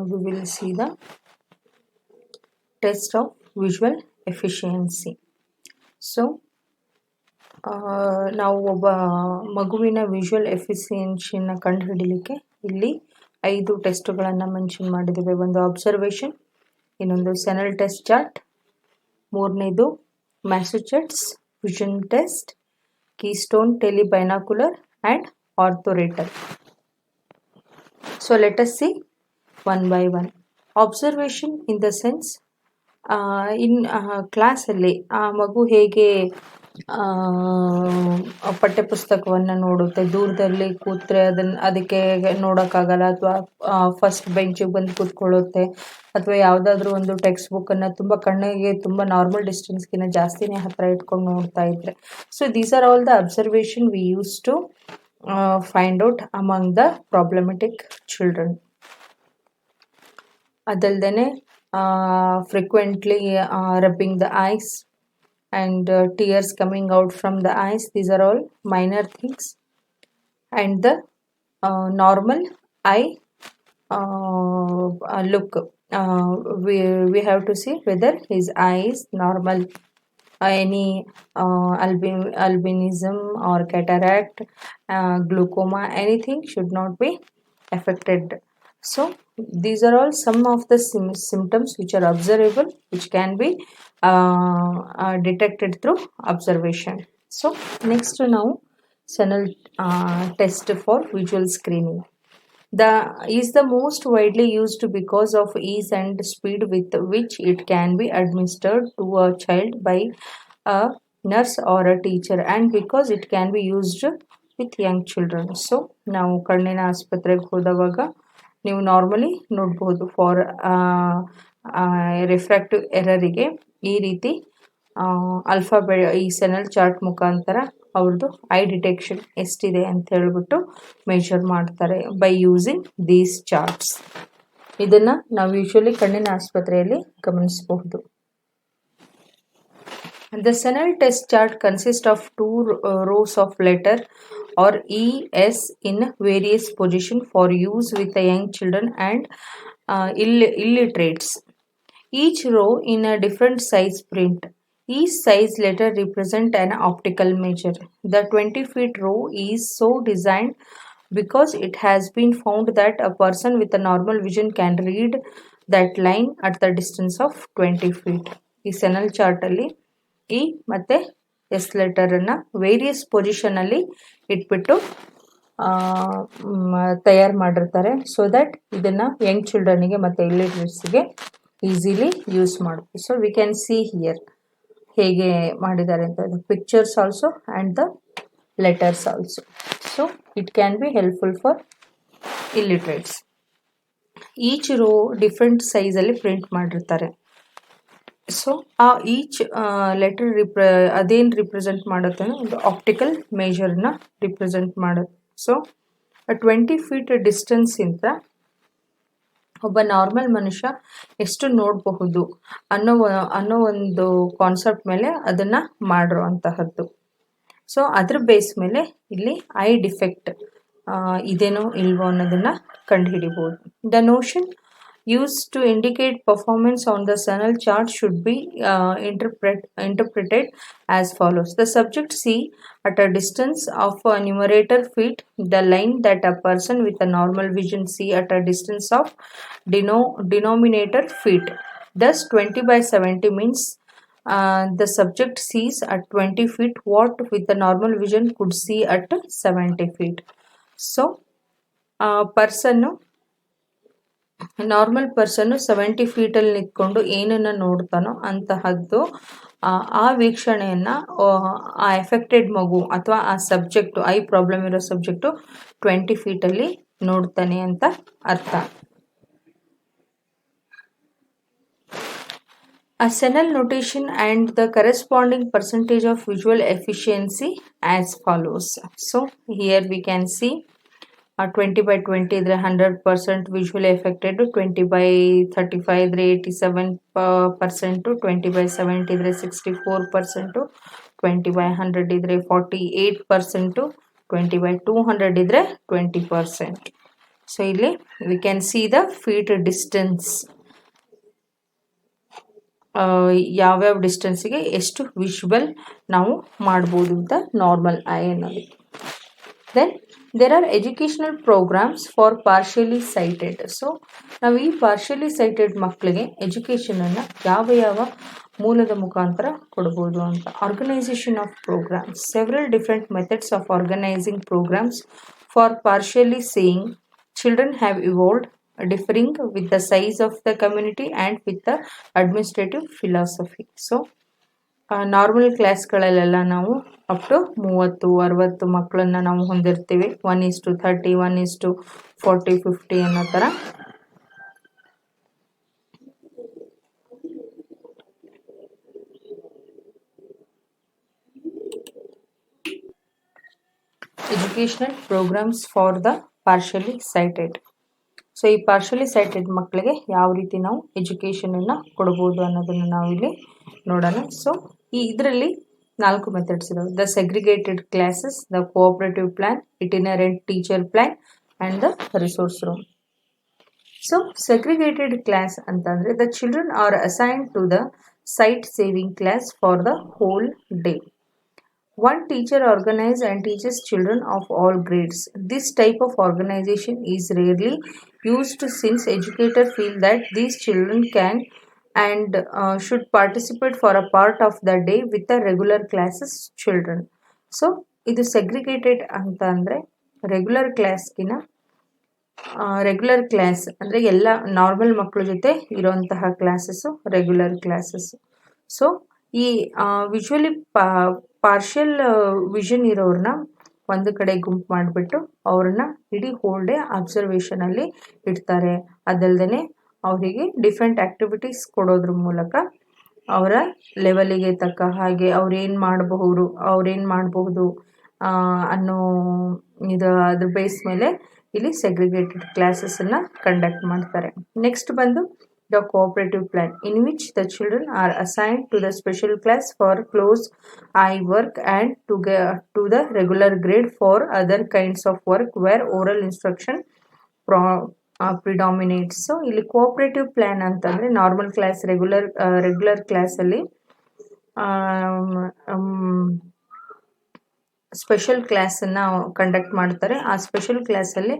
we will see the test of visual efficiency. So ನಾವು ಒಬ್ಬ ಮಗುವಿನ ವಿಜುವಲ್ ಎಫಿಷಿಯನ್ಸಿನ ಕಂಡುಹಿಡಿಯಲಿಕ್ಕೆ ಇಲ್ಲಿ 5 ಟೆಸ್ಟ್ಗಳನ್ನು ಮೆನ್ಷನ್ ಮಾಡಿದ್ದೇವೆ. ಒಂದು ಅಬ್ಸರ್ವೇಷನ್, ಇನ್ನೊಂದು ಸೆನಲ್ ಟೆಸ್ಟ್ ಚಾರ್ಟ್, ಮೂರನೇದು Massachusetts vision test, Keystone telebinocular and orthorater. So let us see one by one. Observation in the sense in ಕ್ಲಾಸಲ್ಲಿ ಆ ಮಗು ಹೇಗೆ ಪಠ್ಯಪುಸ್ತಕವನ್ನು ನೋಡುತ್ತೆ, ದೂರದಲ್ಲಿ ಕೂತ್ರೆ ಅದಕ್ಕೆ ನೋಡೋಕ್ಕಾಗಲ್ಲ, ಅಥವಾ ಫಸ್ಟ್ ಬೆಂಚಿಗೆ ಬಂದು ಕೂತ್ಕೊಳ್ಳುತ್ತೆ, ಅಥವಾ ಯಾವುದಾದ್ರೂ ಒಂದು ಟೆಕ್ಸ್ಟ್ ಬುಕ್ಕನ್ನು ತುಂಬ ಕಣ್ಣಿಗೆ ತುಂಬ ನಾರ್ಮಲ್ ಡಿಸ್ಟೆನ್ಸ್ಗಿಂತ ಜಾಸ್ತಿನೇ ಹತ್ತಿರ ಇಟ್ಕೊಂಡು ನೋಡ್ತಾ ಇದ್ರೆ. So these are all the observation we use to find out among the problematic children. ಅದಲ್ದೇ frequently rubbing the eyes and tears coming out from the eyes, these are all minor things. And the normal eye look, we have to see whether his eye is normal. Any albinism or cataract, glaucoma, anything should not be affected. So these are all some of the symptoms which are observable, which can be detected through observation. So next now, Senel test for visual screening. Is the most widely used because of ease and speed with which it can be administered to a child by a nurse or a teacher, and because it can be used with young children. So ನಾವು ಕಣ್ಣಿನ ಆಸ್ಪತ್ರೆಗೆ ಹೋದವಾಗ ನೀವು normally ನೋಡ್ಬೋದು, for refractive ಎರರಿಗೆ ಈ ರೀತಿ ಈ ಸೆನಲ್ chart ಮುಖಾಂತರ ಅವ್ರದ್ದು ಐ ಡಿಟೆಕ್ಷನ್ ಎಷ್ಟಿದೆ ಅಂತ ಹೇಳ್ಬಿಟ್ಟು ಮೆಷರ್ ಮಾಡ್ತಾರೆ ಬೈ ಯೂಸಿಂಗ್ ದೀಸ್ ಚಾರ್ಟ್ಸ್. ಇದನ್ನು ನಾವು ಯೂಶುವಲಿ ಕಣ್ಣಿನ ಆಸ್ಪತ್ರೆಯಲ್ಲಿ ಗಮನಿಸಬಹುದು. The Senel test chart consists of 2 rows of letter or ES in various positions for use with the young children and illiterates. Each row in a different size print. Each size letter represents an optical measure. The 20 feet row is so designed because it has been found that a person with a normal vision can read that line at the distance of 20 feet. ಈ Snellen ಚಾರ್ಟಲ್ಲಿ E ಮತ್ತು S ಲೆಟರನ್ನು various ಪೊಸಿಷನಲ್ಲಿ ಇಟ್ಬಿಟ್ಟು ತಯಾರು ಮಾಡಿರ್ತಾರೆ, so that ಇದನ್ನು young ಚಿಲ್ಡ್ರನ್ನಿಗೆ ಮತ್ತು ಇಲ್ಲಿಟ್ರೇಟ್ಸ್ಗೆ ಈಸಿಲಿ ಯೂಸ್ ಮಾಡ್ತೀವಿ. So we can see here ಹೇಗೆ ಮಾಡಿದ್ದಾರೆ ಅಂತ, pictures also and the letters also. So it can be helpful for illiterates. Each row different ಸೈಜಲ್ಲಿ ಪ್ರಿಂಟ್ ಮಾಡಿರ್ತಾರೆ. ಸೊ ಆ ಈಚ್ ಲೆಟರ್ ಅದೇನು ರಿಪ್ರೆಸೆಂಟ್ ಮಾಡುತ್ತೆ ಅಂದರೆ ಒಂದು ಆಪ್ಟಿಕಲ್ ಮೇಜರ್ನ ರಿಪ್ರೆಸೆಂಟ್ ಮಾಡುತ್ತೆ. ಸೊ 20 ಫೀಟ್ ಡಿಸ್ಟೆನ್ಸಿಂದ ಒಬ್ಬ ನಾರ್ಮಲ್ ಮನುಷ್ಯ ಎಷ್ಟು ನೋಡಬಹುದು ಅನ್ನೋ ಒಂದು ಕಾನ್ಸೆಪ್ಟ್ ಮೇಲೆ ಅದನ್ನು ಮಾಡಿರುವಂತಹದ್ದು. ಸೊ ಅದ್ರ ಬೇಸ್ ಮೇಲೆ ಇಲ್ಲಿ ಐ ಡಿಫೆಕ್ಟ್ ಇದೇನೋ ಇಲ್ವೋ ಅನ್ನೋದನ್ನು ಕಂಡುಹಿಡಿಬೋದು. The notion used to indicate performance on the Senel chart should be interpreted as follows. The subject see at a distance of a numerator feet the line that a person with a normal vision see at a distance of denominator feet. Thus 20 by 70 means the subject sees at 20 feet what with the normal vision could see at 70 feet. So normal ಪರ್ಸನ್ನು 70 ಫೀಟಲ್ಲಿ ನಿಂತ್ಕೊಂಡು ಏನನ್ನು ನೋಡ್ತಾನೋ ಅಂತಹದ್ದು ಆ ವೀಕ್ಷಣೆಯನ್ನು ಆ affected ಮಗು ಅಥವಾ ಆ subject, I problem ಇರೋ ಸಬ್ಜೆಕ್ಟು 20 ಫೀಟಲ್ಲಿ ನೋಡ್ತಾನೆ ಅಂತ ಅರ್ಥ. A Senel notation and the corresponding percentage of visual efficiency as follows. So here we can see 20 by 20 ಇದ್ರೆ 100% ವಿಜುವಲಿ ಎಫೆಕ್ಟೆಡ್, 20 by 35 ಇದ್ರೆ 87%, 20 by 70 ಇದ್ರೆ 64%, 20 by 100 ಇದ್ರೆ 48%, 20 by 200 ಇದ್ರೆ 20%. ಸೊ ಇಲ್ಲಿ we can see the feet distance, ಯಾವ್ಯಾವ ಡಿಸ್ಟೆನ್ಸ್ಗೆ ಎಷ್ಟು visual ನಾವು ಮಾಡ್ಬೋದು ಅಂತ ನಾರ್ಮಲ್ ಐ ಅನ್ನೋದು. Then there are educational programmes for partially sighted. So ನಾವು ಈ ಪಾರ್ಷಿಯಲಿ ಸೈಟೆಡ್ ಮಕ್ಕಳಿಗೆ ಎಜುಕೇಷನನ್ನು ಯಾವ ಮೂಲದ ಮುಖಾಂತರ ಕೊಡ್ಬೋದು ಅಂತ. Organisation of programmes. Several different methods of organising programmes for partially seeing children have evolved, differing with the size of the community and with the administrative philosophy. So normal ಕ್ಲಾಸ್ಗಳಲ್ಲೆಲ್ಲ ನಾವು up to 30-60 ಮಕ್ಕಳನ್ನ ನಾವು ಹೊಂದಿರ್ತೀವಿ. 1:30, 1:40, 50 ಅನ್ನೋ ಥರ. Educational programmes for the partially sighted. So ಈ partially sighted ಮಕ್ಕಳಿಗೆ ಯಾವ ರೀತಿ ನಾವು ಎಜುಕೇಷನನ್ನು ಕೊಡ್ಬೋದು ಅನ್ನೋದನ್ನು ನಾವು ಇಲ್ಲಿ ನೋಡೋಣ. ಸೊ ಇದರಲ್ಲಿ 4 ಮೆಥಡ್ಸ್ ಇದಾವೆ. The segregated classes, the cooperative plan, itinerant teacher plan and the resource room. So segregated class ಅಂತಂದರೆ the children are assigned to the sight saving class for the whole day. One teacher organizes and teaches children of all grades. This type of organization is rarely used since educators feel that these children can and should participate for a part of the day with the regular classes children. So, ಇದು segregated ಅಂತ ಅಂದರೆ regular class ಅಂದರೆ ಎಲ್ಲ normal ಮಕ್ಕಳ ಜೊತೆ ಇರೋಂತಹ classes regular classes. So ಈ visually partial vision ಇರೋರನ್ನ ಒಂದು ಕಡೆ ಗುಂಪು ಮಾಡಿಬಿಟ್ಟು ಅವ್ರನ್ನ ಇಡೀ ಹೋಲ್ ಡೇ ಅಬ್ಸರ್ವೇಷನಲ್ಲಿ ಇಡ್ತಾರೆ. ಅದಲ್ಲದೆ ಅವರಿಗೆ ಡಿಫ್ರೆಂಟ್ ಆ್ಯಕ್ಟಿವಿಟೀಸ್ ಕೊಡೋದ್ರ ಮೂಲಕ ಅವರ ಲೆವೆಲಿಗೆ ತಕ್ಕ ಹಾಗೆ ಅವ್ರೇನು ಮಾಡಬಹುದು ಅನ್ನೋ ಅದ್ರ ಬೇಸ್ ಮೇಲೆ ಇಲ್ಲಿ ಸೆಗ್ರಿಗೇಟೆಡ್ ಕ್ಲಾಸಸ್ಸನ್ನು ಕಂಡಕ್ಟ್ ಮಾಡ್ತಾರೆ. ನೆಕ್ಸ್ಟ್ ಬಂದು the cooperative plan, in which the children are assigned to the special class for close eye work and to the regular grade for other kinds of work where oral instruction predominates. So ಇಲ್ಲಿ cooperative plan ಅಂತಂದರೆ normal class regular ಕ್ಲಾಸಲ್ಲಿ special ಕ್ಲಾಸನ್ನು conduct ಮಾಡ್ತಾರೆ. ಆ special ಕ್ಲಾಸಲ್ಲಿ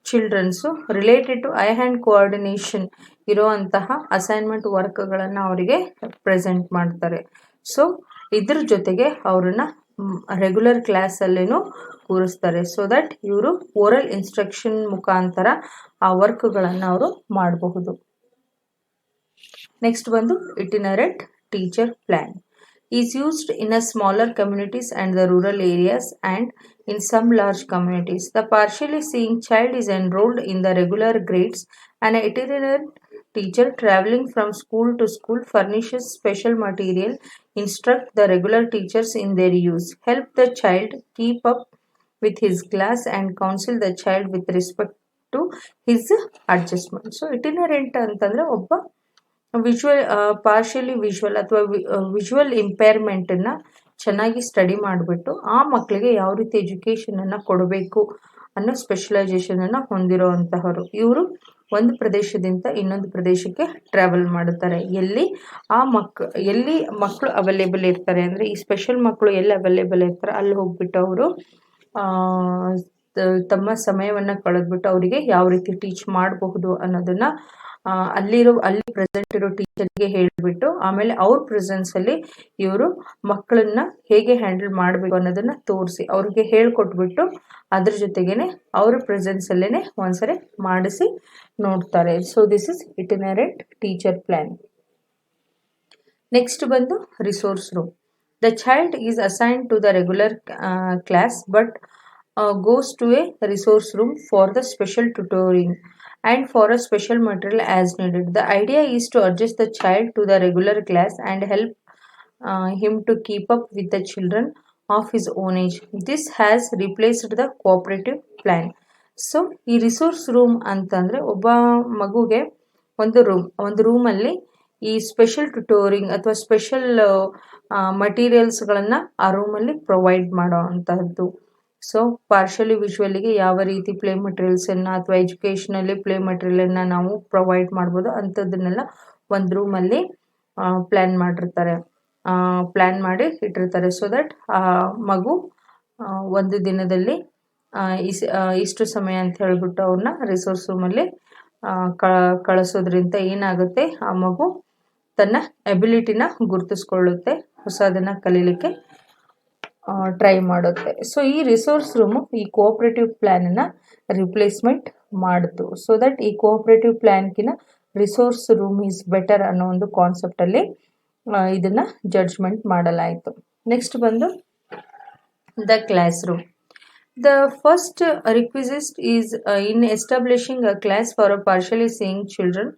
childrens related to eye hand coordination ಇರೋವಂತಹ assignment ವರ್ಕ್ಗಳನ್ನು ಅವರಿಗೆ ಪ್ರೆಸೆಂಟ್ ಮಾಡ್ತಾರೆ. ಸೊ ಇದ್ರ ಜೊತೆಗೆ ಅವ್ರನ್ನ ರೆಗ್ಯುಲರ್ ಕ್ಲಾಸಲ್ಲೇನೂ ಕೂರಿಸ್ತಾರೆ. ಸೊ ದಟ್ ಇವರು ಓರಲ್ ಇನ್ಸ್ಟ್ರಕ್ಷನ್ ಮುಖಾಂತರ ಆ ವರ್ಕ್ಗಳನ್ನು ಅವರು ಮಾಡಬಹುದು. ನೆಕ್ಸ್ಟ್ ಬಂದು itinerant teacher plan is used in a smaller communities and the rural areas and in some large communities. The partially seeing child is enrolled in the regular grades. An itinerant teacher traveling from school to school furnishes special material, instruct the regular teachers in their use, help the child keep up with his class and counsel the child with respect to his adjustment. So itinerant ಅಂತಂದರೆ ಒಬ್ಬ partially visual ಅಥವಾ visual ಇಂಪೇರ್ಮೆಂಟನ್ನು ಚೆನ್ನಾಗಿ study ಮಾಡಿಬಿಟ್ಟು ಆ ಮಕ್ಕಳಿಗೆ ಯಾವ ರೀತಿ ಎಜುಕೇಷನನ್ನು ಕೊಡಬೇಕು ಅನ್ನೋ ಸ್ಪೆಷಲೈಸೇಷನನ್ನು ಹೊಂದಿರುವಂತಹವರು. ಇವರು ಒಂದು ಪ್ರದೇಶದಿಂದ ಇನ್ನೊಂದು ಪ್ರದೇಶಕ್ಕೆ ಟ್ರಾವೆಲ್ ಮಾಡುತ್ತಾರೆ. ಎಲ್ಲಿ ಮಕ್ಕಳು ಅವೈಲೇಬಲ್ ಇರ್ತಾರೆ ಅಂದರೆ ಈ ಸ್ಪೆಷಲ್ ಮಕ್ಕಳು ಎಲ್ಲಿ ಅವೈಲೇಬಲ್ ಇರ್ತಾರೆ ಅಲ್ಲಿ ಹೋಗ್ಬಿಟ್ಟು ಅವರು ತಮ್ಮ ಸಮಯವನ್ನು ಕಳೆದ್ಬಿಟ್ಟು ಅವರಿಗೆ ಯಾವ ರೀತಿ ಟೀಚ್ ಮಾಡಬಹುದು ಅನ್ನೋದನ್ನು ಅಲ್ಲಿ ಪ್ರೆಸೆಂಟ್ ಇರೋ ಟೀಚರ್ಗೆ ಹೇಳಿಬಿಟ್ಟು ಆಮೇಲೆ ಅವ್ರ ಪ್ರೆಸೆನ್ಸಲ್ಲಿ ಇವರು ಮಕ್ಕಳನ್ನ ಹೇಗೆ ಹ್ಯಾಂಡಲ್ ಮಾಡಬೇಕು ಅನ್ನೋದನ್ನು ತೋರಿಸಿ ಅವ್ರಿಗೆ ಹೇಳ್ಕೊಟ್ಬಿಟ್ಟು ಅದ್ರ ಜೊತೆಗೇನೆ ಅವ್ರ ಪ್ರೆಸೆನ್ಸಲ್ಲೇ ಒಂದ್ಸರಿ ಮಾಡಿಸಿ ನೋಡ್ತಾರೆ. So this is itinerant teacher plan. Next ಬಂದು resource room. The child is assigned to the regular class but goes to a resource room for the special tutoring and for a special material as needed. The idea is to adjust the child to the regular class and help him to keep up with the children of his own age. This has replaced the cooperative plan. So ಈ resource room ಅಂತಂದರೆ ಒಬ್ಬ ಮಗುಗೆ ಒಂದು ರೂಮಲ್ಲಿ ಈ special tutoring ಅಥವಾ special ಮಟೀರಿಯಲ್ಸ್ಗಳನ್ನು ಆ ರೂಮಲ್ಲಿ ಪ್ರೊವೈಡ್ ಮಾಡೋ ಅಂತಹದ್ದು. ಸೊ ಪಾರ್ಷಲಿ ವಿಜುವಲಿಗೆ ಯಾವ ರೀತಿ ಪ್ಲೇ ಮೆಟೀರಿಯಲ್ಸನ್ನು ಅಥವಾ ಎಜುಕೇಷನಲ್ಲಿ ಪ್ಲೇ ಮೆಟೀರಿಯಲನ್ನು ನಾವು ಪ್ರೊವೈಡ್ ಮಾಡ್ಬೋದು ಅಂಥದ್ದನ್ನೆಲ್ಲ ಒಂದು ರೂಮಲ್ಲಿ ಪ್ಲ್ಯಾನ್ ಮಾಡಿರ್ತಾರೆ, ಪ್ಲ್ಯಾನ್ ಮಾಡಿ ಇಟ್ಟಿರ್ತಾರೆ. ಸೊ ದಟ್ ಮಗು ಒಂದು ದಿನದಲ್ಲಿ ಇಷ್ಟು ಸಮಯ ಅಂತ ಹೇಳ್ಬಿಟ್ಟು ಅವ್ರನ್ನ ರಿಸೋರ್ಸ್ ರೂಮಲ್ಲಿ ಕಳಿಸೋದ್ರಿಂದ ಏನಾಗುತ್ತೆ, ಆ ಮಗು ತನ್ನ ಎಬಿಲಿಟಿನ ಗುರುತಿಸ್ಕೊಳ್ಳುತ್ತೆ, ಹೊಸದನ್ನು ಕಲೀಲಿಕ್ಕೆ ಟ್ರೈ ಮಾಡುತ್ತೆ. ಸೊ ಈ ರಿಸೋರ್ಸ್ ರೂಮು ಈ ಕೋಆಪ್ರೇಟಿವ್ ಪ್ಲ್ಯಾನನ್ನು ರಿಪ್ಲೇಸ್ಮೆಂಟ್ ಮಾಡಿತು. ಸೊ ದಟ್ ಈ ಕೋಆಪ್ರೇಟಿವ್ ಪ್ಲ್ಯಾನ್ಕಿನ ರಿಸೋರ್ಸ್ ರೂಮ್ ಈಸ್ ಬೆಟರ್ ಅನ್ನೋ ಒಂದು ಕಾನ್ಸೆಪ್ಟಲ್ಲಿ ಇದನ್ನು ಜಡ್ಜ್ಮೆಂಟ್ ಮಾಡಲಾಯಿತು. ನೆಕ್ಸ್ಟ್ ಬಂದು the classroom. The first requisite is in establishing a class for a partially seeing children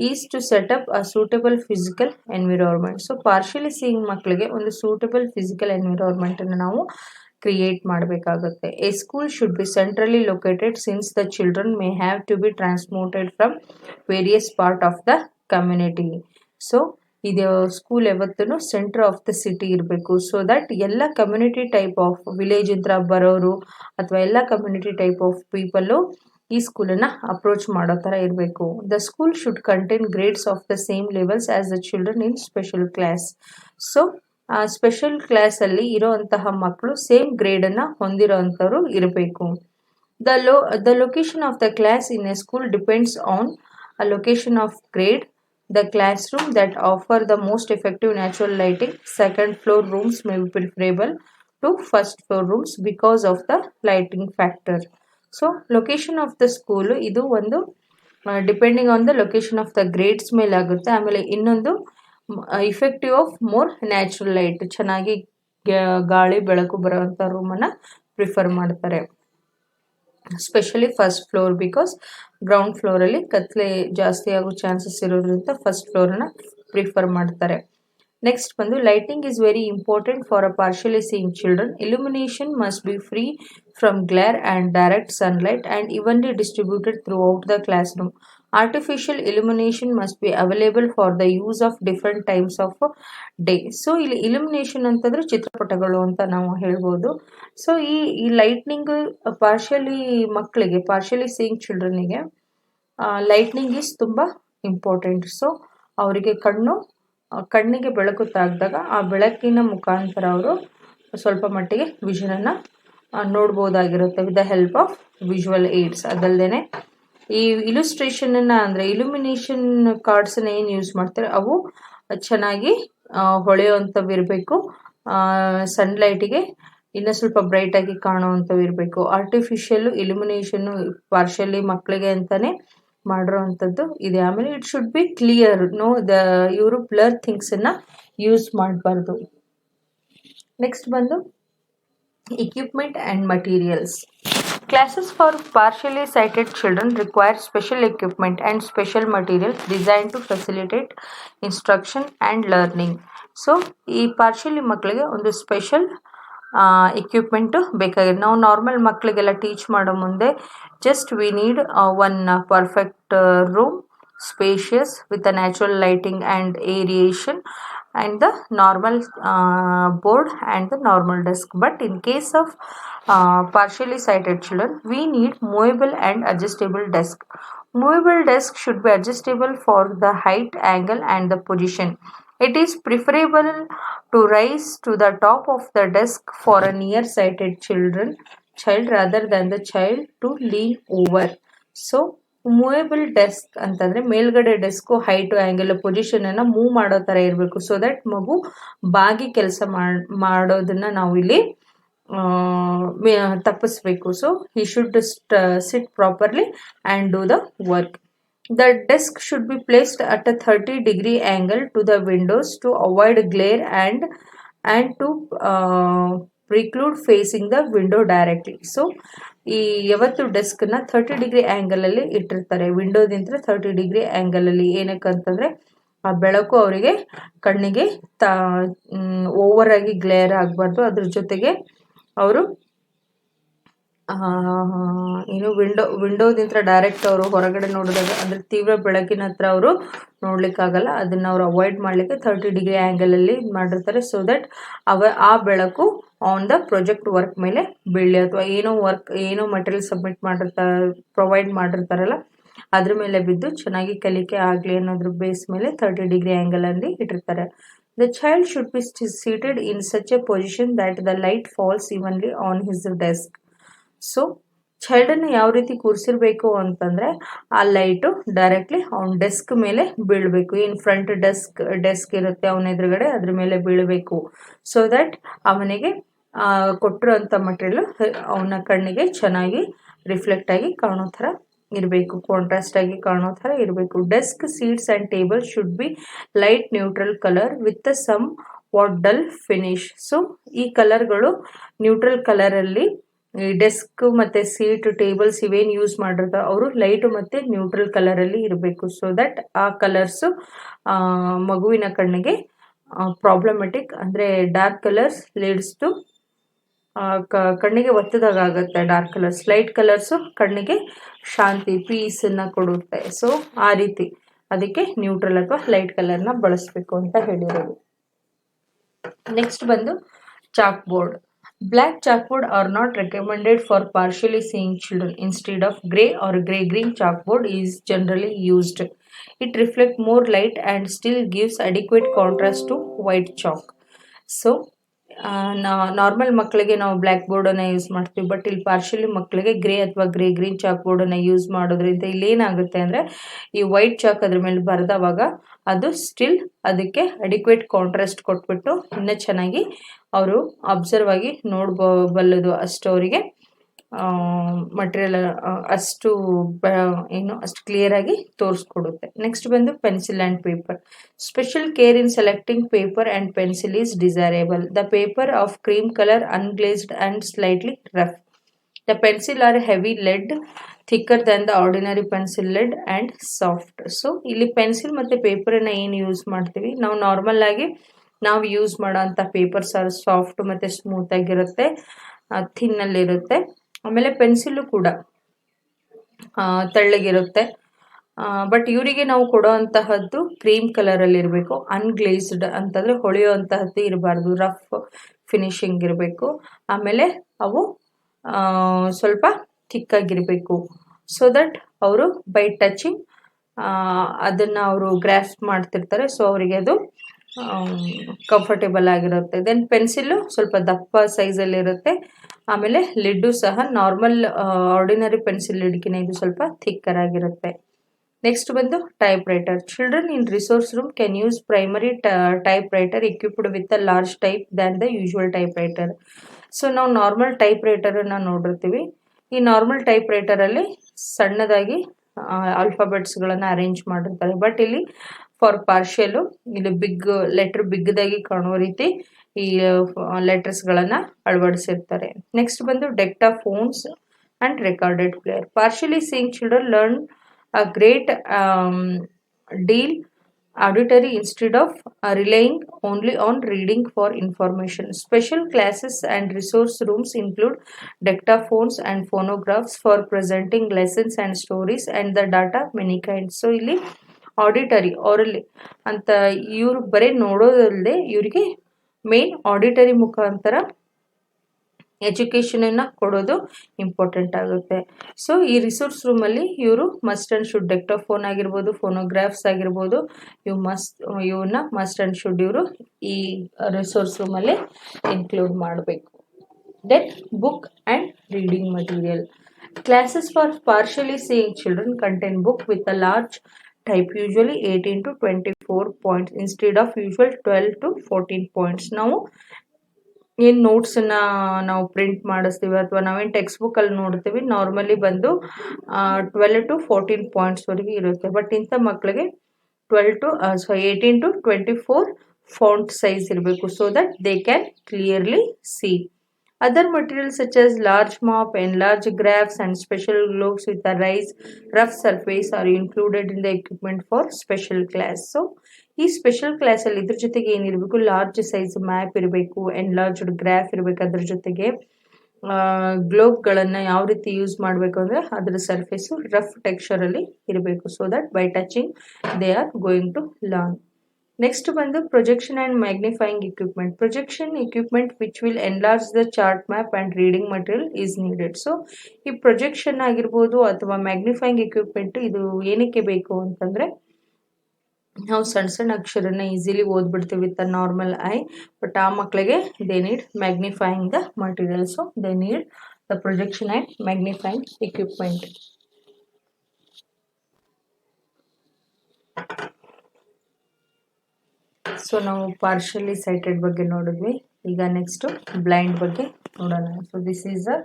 is to set up a suitable physical environment. So partially seeing ಮಕ್ಕಳಿಗೆ ಒಂದು suitable physical environment ಅನ್ನು ನಾವು create ಮಾಡಬೇಕಾಗುತ್ತೆ. A school should be centrally located since the children may have to be transported from various part of the community. So ಇದು school ಯಾವತ್ತೂ centre of the city ಇರಬೇಕು. So that ಎಲ್ಲ community type of village ಇಂದ ಬರೋರು ಅಥವಾ ಎಲ್ಲ community type of people ಈ ಸ್ಕೂಲನ್ನು approach ಮಾಡೋ ಥರ ಇರಬೇಕು. The school should contain grades of the same levels as the children in special class. So special ಕ್ಲಾಸಲ್ಲಿ ಇರೋವಂತಹ ಮಕ್ಕಳು ಸೇಮ್ ಗ್ರೇಡನ್ನು ಹೊಂದಿರೋ ಅಂಥವ್ರು ಇರಬೇಕು. The location of the class in a school depends on a location of grade. The classroom that offer the most effective natural lighting, second floor rooms may be preferable to first floor rooms because of the lighting factor. So location of the school ಇದು ಒಂದು depending on the location of the grades ಮೇಲೆ ಆಗುತ್ತೆ. ಆಮೇಲೆ ಇನ್ನೊಂದು effective of more natural light, ಚೆನ್ನಾಗಿ ಗಾಳಿ ಬೆಳಕು ಬರೋವಂಥ ರೂಮನ್ನು ಪ್ರಿಫರ್ ಮಾಡ್ತಾರೆ. Specially first floor, because ground ಫ್ಲೋರಲ್ಲಿ ಕತ್ಲೆ ಜಾಸ್ತಿ ಆಗೋ ಚಾನ್ಸಸ್ ಇರೋದ್ರಿಂದ ಫಸ್ಟ್ ಫ್ಲೋರನ್ನು ಪ್ರಿಫರ್ ಮಾಡ್ತಾರೆ. ನೆಕ್ಸ್ಟ್ ಬಂದು lighting is very important for a partially seeing children. Illumination must be free from glare and direct sunlight and evenly distributed throughout the class room. Artificial illumination must B available for the use of different times of day. So ಇಲ್ಲಿ illumination ಅಂತಂದರೆ ಚಿತ್ರಪಟಗಳು ಅಂತ ನಾವು ಹೇಳ್ಬೋದು. So ಈ lightning partially ಮಕ್ಕಳಿಗೆ, partially seeing ಚಿಲ್ಡ್ರನ್ನಿಗೆ lightning is ತುಂಬ important. So ಅವರಿಗೆ ಕಣ್ಣಿಗೆ ಬೆಳಕು ತಾಕಿದಾಗ ಆ ಬೆಳಕಿನ ಮುಖಾಂತರ ಅವರು ಸ್ವಲ್ಪ ಮಟ್ಟಿಗೆ ವಿಷನನ್ನು ನೋಡ್ಬೋದಾಗಿರುತ್ತೆ with the help of visual aids. ಅದಲ್ಲದೆ ಈ ಇಲುಸ್ಟ್ರೇಷನನ್ನು ಅಂದರೆ ಇಲ್ಯುಮಿನೇಷನ್ ಕಾರ್ಡ್ಸನ್ನು ಏನು ಯೂಸ್ ಮಾಡ್ತಾರೆ ಅವು ಚೆನ್ನಾಗಿ ಹೊಳೆಯುವಂಥವು ಇರಬೇಕು, ಸನ್ಲೈಟಿಗೆ ಇನ್ನೂ ಸ್ವಲ್ಪ ಬ್ರೈಟಾಗಿ ಕಾಣುವಂಥವು ಇರಬೇಕು. ಆರ್ಟಿಫಿಷಿಯಲ್ಲು ಇಲ್ಯುಮಿನೇಷನ್ನು ಪಾರ್ಷಿಯಲಿ ಮಕ್ಕಳಿಗೆ ಅಂತಲೇ ಮಾಡಿರೋವಂಥದ್ದು ಇದೆ. ಆಮೇಲೆ ಇಟ್ ಶುಡ್ ಬಿ ಕ್ಲಿಯರ್, ಇವರು ಬ್ಲರ್ ಥಿಂಗ್ಸನ್ನು ಯೂಸ್ ಮಾಡಬಾರ್ದು. ನೆಕ್ಸ್ಟ್ ಬಂದು equipment and materials. Classes for partially sighted children require special equipment and special materials designed to facilitate instruction and learning. So ಈ ಪಾರ್ಷಿಯಲಿ ಮಕ್ಕಳಿಗೆ ಒಂದು ಸ್ಪೆಷಲ್ ಇಕ್ವಿಪ್ಮೆಂಟು ಬೇಕಾಗಿದೆ. ನಾವು normal ಮಕ್ಕಳಿಗೆಲ್ಲ teach ಮಾಡೋ ಮುಂದೆ just we need one perfect room, spacious with a natural lighting and aeration and the normal board and the normal desk. But in case of partially sighted children, we need movable and adjustable desk. Movable desk should be adjustable for the height, angle and the position. It is preferable to rise to the top of the desk for a near-sighted child rather than the child to lean over. So movable desk ಅಂತಂದರೆ ಮೇಲ್ಗಡೆ desk height angle ಪೊಸಿಷನನ್ನು move ಮಾಡೋ ಥರ ಇರಬೇಕು. So that ಮಗು ಬಾಗಿ ಕೆಲಸ ಮಾಡೋದನ್ನು ನಾವು ಇಲ್ಲಿ ತಪ್ಪಿಸ್ಬೇಕು. So he should sit properly and do the work. The desk should be placed at a 30-degree angle to the windows to avoid glare and to preclude facing the window directly. So ಈ ಯಾವತ್ತು ಡೆಸ್ಕನ್ನ 30-degree ಆ್ಯಂಗಲಲ್ಲಿ ಇಟ್ಟಿರ್ತಾರೆ, ವಿಂಡೋದಿಂದ 30-degree ಆ್ಯಂಗಲಲ್ಲಿ. ಏನಕ್ಕಂತಂದರೆ ಆ ಬೆಳಕು ಅವರಿಗೆ ಕಣ್ಣಿಗೆ ಓವರಾಗಿ glare ಆಗಬಾರ್ದು. ಅದ್ರ ಜೊತೆಗೆ ಅವರು ವಿಂಡೋದಿಂದ ಡೈರೆಕ್ಟ್ ಅವರು ಹೊರಗಡೆ ನೋಡಿದಾಗ ಅಂದರೆ ತೀವ್ರ ಬೆಳಕಿನ ಹತ್ರ ಅವರು ನೋಡ್ಲಿಕ್ಕಾಗಲ್ಲ. ಅದನ್ನು ಅವರು ಅವಾಯ್ಡ್ ಮಾಡಲಿಕ್ಕೆ 30-degree ಆ್ಯಂಗಲಲ್ಲಿ ಮಾಡಿರ್ತಾರೆ. ಸೊ ದಟ್ ಆ ಬೆಳಕು ಆನ್ ದ ಪ್ರಾಜೆಕ್ಟ್ ವರ್ಕ್ ಮೇಲೆ ಬೀಳಲಿ, ಅಥವಾ ಏನೋ ಮಟೀರಿಯಲ್ ಸಬ್ಮಿಟ್ ಪ್ರೊವೈಡ್ ಮಾಡಿರ್ತಾರಲ್ಲ ಅದ್ರ ಮೇಲೆ ಬಿದ್ದು ಚೆನ್ನಾಗಿ ಕಲಿಕೆ ಆಗಲಿ ಅನ್ನೋದ್ರ ಬೇಸ್ ಮೇಲೆ 30 ಡಿಗ್ರಿ ಆ್ಯಂಗಲಲ್ಲಿ ಇಟ್ಟಿರ್ತಾರೆ. The child should be seated in such a position that the light falls evenly on his desk. So ಚೈಲ್ಡನ್ನು ಯಾವ ರೀತಿ ಕೂರಿಸಿರ್ಬೇಕು ಅಂತಂದರೆ ಆ ಲೈಟು ಡೈರೆಕ್ಟ್ಲಿ ಅವನ ಡೆಸ್ಕ್ ಮೇಲೆ ಬೀಳಬೇಕು. ಏನು ಫ್ರಂಟ್ ಡೆಸ್ಕ್ ಇರುತ್ತೆ ಅವನ ಎದುರುಗಡೆ ಅದ್ರ ಮೇಲೆ ಬೀಳಬೇಕು. ಸೊ ದ್ಯಾಟ್ ಅವನಿಗೆ ಕೊಟ್ಟಿರೋಂಥ ಮಟೀರಿಯಲ್ ಅವನ ಕಣ್ಣಿಗೆ ಚೆನ್ನಾಗಿ ರಿಫ್ಲೆಕ್ಟ್ ಆಗಿ ಕಾಣೋ ಥರ ಇರಬೇಕು, ಕಾಂಟ್ರಾಸ್ಟ್ ಆಗಿ ಕಾಣೋ ಥರ ಇರಬೇಕು. Desk seats and table should be light neutral colour with somewhat dull finish. So ಈ ಕಲರ್ಗಳು ನ್ಯೂಟ್ರಲ್ ಕಲರಲ್ಲಿ ಈ ಡೆಸ್ಕ್ ಮತ್ತು ಸೀಟ್ ಟೇಬಲ್ಸ್ ಇವೇನು ಯೂಸ್ ಮಾಡಿರ್ತಾರೆ ಅವರು ಲೈಟು ಮತ್ತು ನ್ಯೂಟ್ರಲ್ ಕಲರಲ್ಲಿ ಇರಬೇಕು. ಸೊ ದಟ್ ಆ ಕಲರ್ಸು ಮಗುವಿನ ಕಣ್ಣಿಗೆ ಪ್ರಾಬ್ಲಮೆಟಿಕ್, ಅಂದರೆ ಡಾರ್ಕ್ ಕಲರ್ಸ್ ಲೀಡ್ಸ್ ಟು ಕಣ್ಣಿಗೆ ಒತ್ತದಾಗ ಆಗುತ್ತೆ. ಡಾರ್ಕ್ ಕಲರ್ಸ್, ಲೈಟ್ ಕಲರ್ಸು ಕಣ್ಣಿಗೆ ಶಾಂತಿ ಪೀಸನ್ನು ಕೊಡುತ್ತೆ. ಸೊ ಆ ರೀತಿ ಅದಕ್ಕೆ ನ್ಯೂಟ್ರಲ್ ಅಥವಾ ಲೈಟ್ ಕಲರ್ನ ಬಳಸಬೇಕು ಅಂತ ಹೇಳಿರೋದು. ನೆಕ್ಸ್ಟ್ ಬಂದು chalk board. Black chalkboard are not recommended for partially seeing children. Instead of grey or grey-green chalkboard is generally used. It reflects more light and still gives adequate contrast to white chalk. So normal ಮಕ್ಕಳಿಗೆ ನಾವು black ಬೋರ್ಡನ್ನು use ಮಾಡ್ತೀವಿ, but ಇಲ್ಲಿ partially ಮಕ್ಕಳಿಗೆ grey ಅಥವಾ green chalk ಬೋರ್ಡನ್ನು use ಮಾಡೋದ್ರಿಂದ ಇಲ್ಲಿ ಏನಾಗುತ್ತೆ ಅಂದರೆ ಈ ವೈಟ್ ಚಾಕ್ ಅದ್ರ ಮೇಲೆ ಬರೆದವಾಗ ಅದು ಸ್ಟಿಲ್ ಅದಕ್ಕೆ ಅಡಿಕ್ವೇಟ್ ಕಾಂಟ್ರಾಸ್ಟ್ ಕೊಟ್ಬಿಟ್ಟು ಇನ್ನೂ ಚೆನ್ನಾಗಿ ಅವರು ಅಬ್ಸರ್ವ್ ಆಗಿ ನೋಡ್ಬಲ್ಲದು. ಅಷ್ಟು ಅವರಿಗೆ ಮಟೀರಿಯಲ್ ಅಷ್ಟು ಕ್ಲಿಯರಾಗಿ ತೋರಿಸ್ಕೊಡುತ್ತೆ. ನೆಕ್ಸ್ಟ್ ಬಂದು pencil and paper. Special care in selecting paper and pencil is desirable. The paper of cream colour unglazed and slightly rough. The pencil are heavy lead thicker than the ordinary pencil lead and soft. So ಇಲ್ಲಿ pencil ಮತ್ತು ಪೇಪರನ್ನು ಏನು use ಮಾಡ್ತೀವಿ ನಾವು normal ಆಗಿ ನಾವು use ಮಾಡೋ ಅಂಥ ಪೇಪರ್ಸ್ ಆರ್ ಸಾಫ್ಟ್ ಮತ್ತು ಸ್ಮೂತ್ ಆಗಿರುತ್ತೆ, ಥಿನ್ನಲ್ಲಿರುತ್ತೆ. ಆಮೇಲೆ ಪೆನ್ಸಿಲ್ಲು ಕೂಡ ತೆಳ್ಳಗಿರುತ್ತೆ. ಬಟ್ ಇವರಿಗೆ ನಾವು ಕೊಡೋ ಅಂತಹದ್ದು ಕ್ರೀಮ್ ಕಲರಲ್ಲಿ ಇರಬೇಕು. ಅನ್ಗ್ಲೇಸ್ಡ್ ಅಂತಂದರೆ ಹೊಳೆಯೋ ಅಂತಹದ್ದು ಇರಬಾರ್ದು, ರಫ್ ಫಿನಿಶಿಂಗ್ ಇರಬೇಕು. ಆಮೇಲೆ ಅವು ಸ್ವಲ್ಪ ಥಿಕ್ಕಾಗಿರಬೇಕು. ಸೊ ದಟ್ ಅವರು ಬೈ ಟಚಿಂಗ್ ಅದನ್ನು ಅವರು ಗ್ರಾಸ್ಪ್ ಮಾಡ್ತಿರ್ತಾರೆ. ಸೊ ಅವರಿಗೆ ಅದು ಕಂಫರ್ಟೇಬಲ್ ಆಗಿರುತ್ತೆ. ದೆನ್ ಪೆನ್ಸಿಲ್ಲು ಸ್ವಲ್ಪ ದಪ್ಪ ಸೈಜಲ್ಲಿರುತ್ತೆ. ಆಮೇಲೆ ಲಿಡ್ಡು ಸಹ ನಾರ್ಮಲ್ ಆರ್ಡಿನರಿ ಪೆನ್ಸಿಲ್ ಲಿಡ್ಗಿನ ಇದು ಸ್ವಲ್ಪ ಥಿಕ್ಕರ್ ಆಗಿರುತ್ತೆ. ನೆಕ್ಸ್ಟ್ ಬಂದು typewriter. Children in resource room can use primary typewriter equipped with a large type than the usual typewriter. So ನಾವು ನಾರ್ಮಲ್ ಟೈಪ್ ರೈಟರನ್ನು ನೋಡಿರ್ತೀವಿ. ಈ ನಾರ್ಮಲ್ ಟೈಪ್ ರೈಟರಲ್ಲಿ ಸಣ್ಣದಾಗಿ ಆಲ್ಫಾಬೆಟ್ಸ್ಗಳನ್ನು ಅರೇಂಜ್ ಮಾಡಿರ್ತಾರೆ. ಬಟ್ ಇಲ್ಲಿ ಫಾರ್ ಪಾರ್ಷಿಯಲು ಇಲ್ಲಿ ಬಿಗ್ದಾಗಿ ಕಾಣುವ ರೀತಿ ಈ ಲೆಟರ್ಸ್ಗಳನ್ನು ಅಳವಡಿಸಿರ್ತಾರೆ. ನೆಕ್ಸ್ಟ್ ಬಂದು dictaphones and recorded player. Partially seeing children learn a great deal auditory instead of relying only on reading for information. Special classes and resource rooms include dictaphones and phonographs for presenting lessons and stories and the data many kinds. So ಇಲ್ಲಿ auditory ಅವರಲ್ಲಿ ಅಂತ ಇವರು ಬರೀ ನೋಡೋದಲ್ಲದೆ ಇವರಿಗೆ main auditory ಮುಖಾಂತರ ಎಜುಕೇಷನನ್ನು ಕೊಡೋದು important ಆಗುತ್ತೆ. So ಈ ರಿಸೋರ್ಸ್ ರೂಮಲ್ಲಿ ಇವರು ಮಸ್ಟ್ ಆ್ಯಂಡ್ ಶುಡ್ ಡೆಕ್ಟಾಫೋನ್ ಆಗಿರ್ಬೋದು, ಫೋನೋಗ್ರಾಫ್ಸ್ ಆಗಿರ್ಬೋದು, ಇವನ್ನ ಮಸ್ಟ್ ಆ್ಯಂಡ್ ಶುಡ್ ಇವರು ಈ ರಿಸೋರ್ಸ್ ರೂಮಲ್ಲಿ ಇನ್ಕ್ಲೂಡ್ ಮಾಡಬೇಕು. Then book and reading material. Classes for partially seeing children contain book with a large type, usually 18 to 24 points instead of usual 12 to 14 points. ನಾವು ಏನು ನೋಟ್ಸನ್ನು ನಾವು ಪ್ರಿಂಟ್ ಮಾಡಿಸ್ತೀವಿ ಅಥವಾ ನಾವೇನು ಟೆಕ್ಸ್ಟ್ ಬುಕ್ಕಲ್ಲಿ ನೋಡ್ತೀವಿ ನಾರ್ಮಲಿ ಬಂದು 12 to 14 ಪಾಯಿಂಟ್ಸ್ವರೆಗೆ ಇರುತ್ತೆ. ಬಟ್ ಇಂಥ ಮಕ್ಕಳಿಗೆ 18 to 24 ಫಾಂಟ್ ಸೈಜ್ ಇರಬೇಕು. So that they can clearly C. Other materials such as large mop, enlarged graphs and special globes with a rough surface are included in the equipment for special class. So ಈ special ಕ್ಲಾಸಲ್ಲಿ ಇದ್ರ ಜೊತೆಗೆ ಏನಿರಬೇಕು, large size map ಇರಬೇಕು, enlarged graph ಇರಬೇಕು. ಅದ್ರ ಜೊತೆಗೆ ಗ್ಲೋಬ್ಗಳನ್ನು ಯಾವ ರೀತಿ ಯೂಸ್ ಮಾಡಬೇಕು ಅಂದರೆ ಅದರ ಸರ್ಫೇಸು ರಫ್ ಟೆಕ್ಸ್ಚರಲ್ಲಿ ಇರಬೇಕು. So that by touching they are going to learn. Next ಬಂದು projection and magnifying equipment. Projection equipment which will enlarge the chart map and reading material is needed. So ಈ projection ಆಗಿರ್ಬೋದು ಅಥವಾ magnifying equipment ಇದು ಏನಕ್ಕೆ ಬೇಕು ಅಂತಂದರೆ ನಾವು ಸಣ್ಣ ಸಣ್ಣ ಅಕ್ಷರನ ಈಸಿಲಿ ಓದ್ಬಿಡ್ತೀವಿ with a normal eye, but ಆ ಮಕ್ಕಳಿಗೆ they need magnifying the material. So they need the projection and magnifying equipment. So ನಾವು ಪಾರ್ಷಿಯಲಿ ಸೈಟೆಡ್ ಬಗ್ಗೆ ನೋಡಿದ್ವಿ. ಈಗ ನೆಕ್ಸ್ಟು ಬ್ಲೈಂಡ್ ಬಗ್ಗೆ ನೋಡೋಣ. So this is a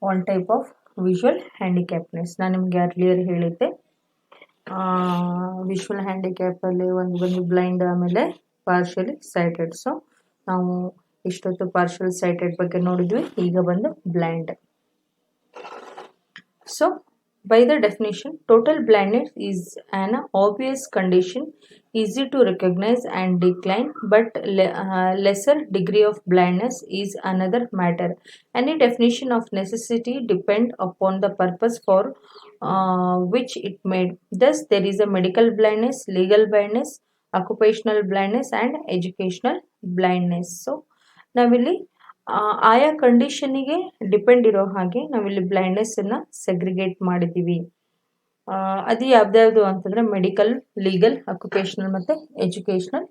one type of visual handicapness. ನಾನು ನಿಮಗೆ ಅರ್ಲಿಯರ್ ಹೇಳಿದ್ದೆ ವಿಷುವಲ್ ಹ್ಯಾಂಡಿಕ್ಯಾಪಲ್ಲಿ ಒಂದು ಬಂದು ಬ್ಲೈಂಡ್, ಆಮೇಲೆ ಪಾರ್ಷಿಯಲಿ ಸೈಟೆಡ್. ಸೊ ನಾವು ಇಷ್ಟೊತ್ತು ಪಾರ್ಷಿಯಲ್ ಸೈಟೆಡ್ ಬಗ್ಗೆ ನೋಡಿದ್ವಿ, ಈಗ ಬಂದು blind. So by the definition, total blindness is an obvious condition, easy to recognize and decline, but lesser degree of blindness is another matter. Any definition of necessity depend upon the purpose for which it made. Thus, there is a medical blindness, legal blindness, occupational blindness, and educational blindness. So, ನಾವಿಲ್ಲಿ ಆಯಾ ಕಂಡೀಷನಿಗೆ depend ಇರೋ ಹಾಗೆ ನಾವಿಲ್ಲಿ ಬ್ಲೈಂಡ್ನೆಸ್ಸನ್ನು segregate ಮಾಡಿದ್ದೀವಿ. ಅದು ಯಾವ್ದ್ಯಾವುದು ಅಂತಂದರೆ medical, legal, occupational ಮತ್ತು educational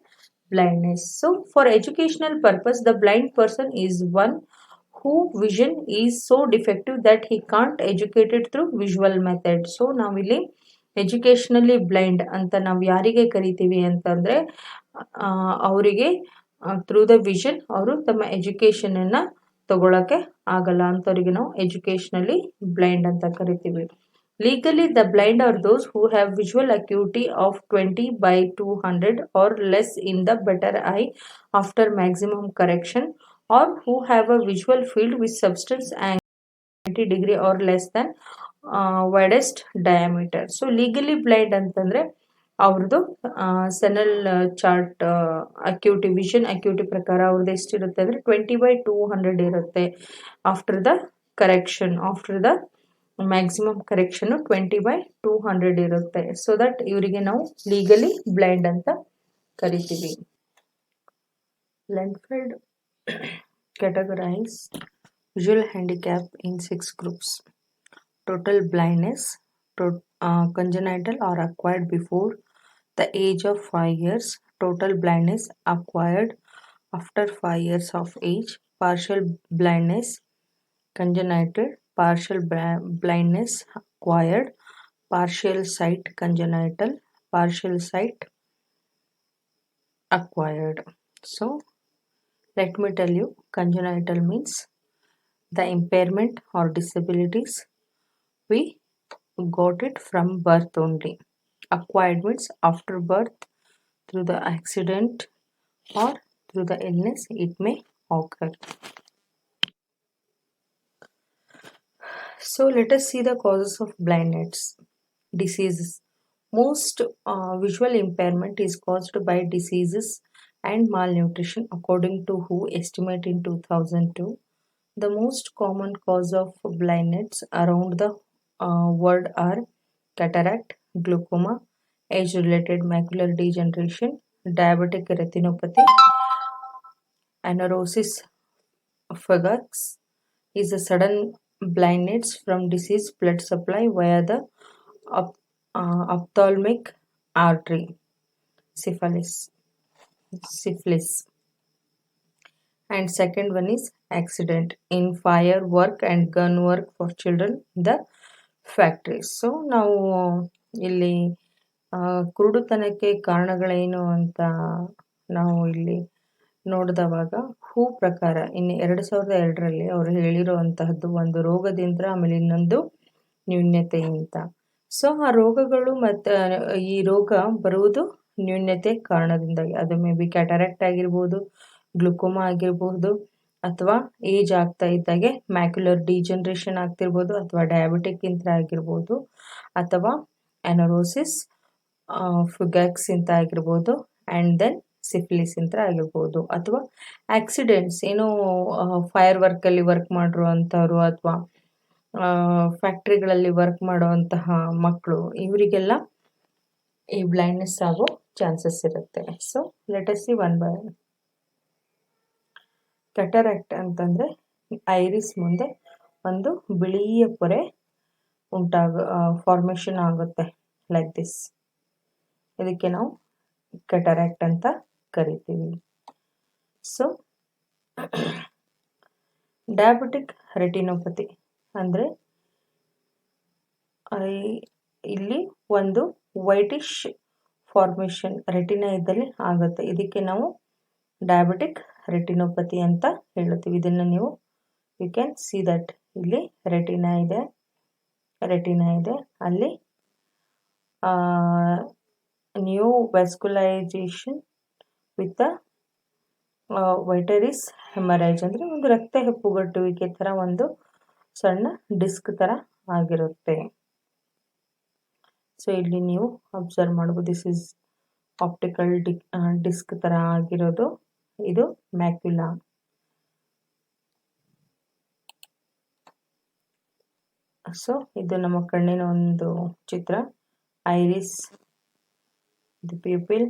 blindness. So for educational purpose, the blind person is one whose vision is so defective that he can't educate it through visual method. So ನಾವಿಲ್ಲಿ ಎಜುಕೇಷನಲಿ ಬ್ಲೈಂಡ್ ಅಂತ ನಾವು ಯಾರಿಗೆ ಕರಿತೀವಿ ಅಂತಂದರೆ ಅವರಿಗೆ ಥ್ರೂ ದ ವಿಷನ್ ಅವರು ತಮ್ಮ ಎಜುಕೇಷನನ್ನು ತಗೊಳ್ಳೋಕ್ಕೆ ಆಗಲ್ಲ ಅಂಥವ್ರಿಗೆ ನಾವು ಎಜುಕೇಷನಲಿ ಬ್ಲೈಂಡ್ ಅಂತ ಕರಿತೀವಿ. Legally, the blind are those who have visual acuity of 20/200 or less in the better eye after maximum correction, or who have a visual field with substance angle 20 degree or less than widest diameter. So legally blind ಅಂತಂದರೆ ಅವ್ರದ್ದು ಸೆನಲ್ chart ಅಕ್ಯೂಟಿ, vision ಅಕ್ಯೂಟಿ ಪ್ರಕಾರ ಅವ್ರದ್ದು ಎಷ್ಟಿರುತ್ತೆ ಅಂದರೆ 20/200 ಇರುತ್ತೆ. After the correction, after the maximum correction 20/200 ಇರುತ್ತೆ. So that ಇವರಿಗೆ ನಾವು ಲೀಗಲಿ ಬ್ಲೈಂಡ್ ಅಂತ ಕರಿತೀವಿ. Lenfeld categorize visual handicap in 6 groups. Total blindness, congenital or acquired before the age of 5 years, total blindness acquired after 5 years of age, partial blindness, congenital, partial blindness acquired, partial sight congenital, partial sight acquired. So let me tell you, congenital means the impairment or disabilities we got it from birth only. Acquired means after birth, through the accident or through the illness it may occur. So let us see the causes of blindness. Diseases. Most visual impairment is caused by diseases and malnutrition, according to WHO estimate in 2002. The most common cause of blindness around the world are cataract, glaucoma, age-related macular degeneration, diabetic retinopathy, anaurosis fugax is a sudden blindness from diseased blood supply via the ophthalmic artery, syphilis. And second one is accident in fire work and gun work for children in the factories. So ನಾವು ಇಲ್ಲಿ ಕುರುಡುತನಕ್ಕೆ ಕಾರಣಗಳೇನು ಅಂತ ನಾವು ಇಲ್ಲಿ ನೋಡಿದವಾಗ ಹೂ ಪ್ರಕಾರ ಇನ್ನು 2002ರಲ್ಲಿ ಅವರು ಹೇಳಿರುವಂತಹದ್ದು ಒಂದು ರೋಗದಿಂದ, ಆಮೇಲೆ ಇನ್ನೊಂದು ನ್ಯೂನ್ಯತೆಯಿಂದ. ಸೊ ಆ ರೋಗಗಳು ಮತ್ತು ಈ ರೋಗ ಬರುವುದು ನ್ಯೂನ್ಯತೆ ಕಾರಣದಿಂದಾಗಿ. ಅದು ಮೇ ಬಿ ಕ್ಯಾಟರಾಕ್ಟ್ ಆಗಿರ್ಬೋದು, ಗ್ಲುಕೋಮಾ ಆಗಿರ್ಬೋದು, ಅಥವಾ ಏಜ್ ಆಗ್ತಾ ಇದ್ದಾಗೆ ಮ್ಯಾಕ್ಯುಲರ್ ಡಿಜನರೇಷನ್ ಆಗ್ತಿರ್ಬೋದು, ಅಥವಾ ಡಯಾಬಿಟಿಕ್ ಇಂತ ಆಗಿರ್ಬೋದು, ಅಥವಾ ಅನರೋಸಿಸ್ ಫುಗಾಕ್ಸ್ ಇಂತ ಆಗಿರ್ಬೋದು, ಆ್ಯಂಡ್ ದೆನ್ ಸಿಫಿಲಿಸ್ ಇಂತ ಆಗಿರ್ಬೋದು, ಅಥವಾ ಆಕ್ಸಿಡೆಂಟ್ಸ್ ಏನೋ ಫೈರ್ ವರ್ಕಲ್ಲಿ ವರ್ಕ್ ಮಾಡಿರುವಂಥವ್ರು ಅಥವಾ ಫ್ಯಾಕ್ಟ್ರಿಗಳಲ್ಲಿ ವರ್ಕ್ ಮಾಡುವಂತಹ ಮಕ್ಕಳು, ಇವರಿಗೆಲ್ಲ ಈ ಬ್ಲೈಂಡ್ನೆಸ್ ಆಗೋ ಚಾನ್ಸಸ್ ಇರುತ್ತೆ. So let us see one by one. Cataract ಅಂತಂದರೆ ಐರಿಸ್ ಮುಂದೆ ಒಂದು ಬಿಳಿಯ ಪೊರೆ ಫಾರ್ಮೇಷನ್ ಆಗುತ್ತೆ ಲೈಕ್ ದಿಸ್. ಇದಕ್ಕೆ ನಾವು ಕ್ಯಾಟರಾಕ್ಟ್ ಅಂತ ಕರಿತೀವಿ. ಸೊ ಡಯಾಬಿಟಿಕ್ ರೆಟಿನೋಪತಿ ಅಂದರೆ ಇಲ್ಲಿ ಒಂದು ವೈಟಿಶ್ ಫಾರ್ಮೇಷನ್ ರೆಟಿನಾ ಇದ್ದಲ್ಲಿ ಆಗುತ್ತೆ. ಇದಕ್ಕೆ ನಾವು ಡಯಾಬಿಟಿಕ್ ರೆಟಿನೋಪತಿ ಅಂತ ಹೇಳುತ್ತೀವಿ. ಇದನ್ನು ನೀವು ಯು ಕ್ಯಾನ್ ಸಿ ದಟ್ ಇಲ್ಲಿ ರೆಟಿನಾ ಇದೆ, ಅಲ್ಲಿ ನ್ಯೂ ವ್ಯಾಸ್ಕುಲೈಸೇಷನ್ ವಿತ್ ವೈಟರಿಸ್ ಹೆಮರೈಜ್ ಅಂದರೆ ಒಂದು ರಕ್ತ ಹೆಪ್ಪುಗಟ್ಟುವಿಕೆ ಥರ ಒಂದು ಸಣ್ಣ ಡಿಸ್ಕ್ ಥರ ಆಗಿರುತ್ತೆ. ಸೊ ಇಲ್ಲಿ ನೀವು ಅಬ್ಸರ್ವ್ ಮಾಡ್ಬೋದು, ದಿಸ್ ಇಸ್ ಆಪ್ಟಿಕಲ್ ಡಿಸ್ಕ್ ಥರ ಆಗಿರೋದು. ಇದು ಮ್ಯಾಕ್ಯುಲಾ. ಸೊ ಇದು ನಮ್ಮ ಕಣ್ಣಿನ ಒಂದು ಚಿತ್ರ. ಐರಿಸ್, ಇದು ಪ್ಯೂಪಿಲ್,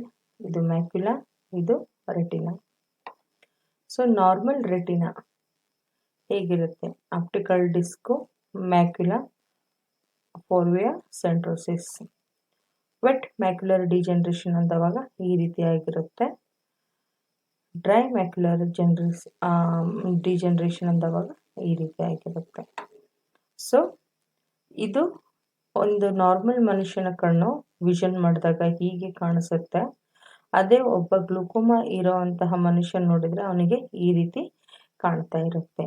ಇದು ಮ್ಯಾಕ್ಯುಲಾ, ಇದು ರೆಟಿನಾ. ಸೊ ನಾರ್ಮಲ್ ರೆಟಿನಾ ಹೇಗಿರುತ್ತೆ? Optical disc, macula, fovea centrosis. Wet macular degeneration ಅಂದವಾಗ ಈ ರೀತಿಯಾಗಿರುತ್ತೆ. ಡ್ರೈ ಮ್ಯಾಕ್ಯುಲರ್ ಡಿಜನರೇಷನ್ ಅಂದವಾಗ ಈ ರೀತಿಯಾಗಿರುತ್ತೆ. ಸೊ ಇದು ಒಂದು ನಾರ್ಮಲ್ ಮನುಷ್ಯನ ಕಣ್ಣು ವಿಷನ್ ಮಾಡಿದಾಗ ಹೀಗೆ ಕಾಣಿಸುತ್ತೆ. ಅದೇ ಒಬ್ಬ ಗ್ಲುಕೋಮಾ ಇರೋವಂತಹ ಮನುಷ್ಯ ನೋಡಿದ್ರೆ ಅವನಿಗೆ ಈ ರೀತಿ ಕಾಣ್ತಾ ಇರುತ್ತೆ.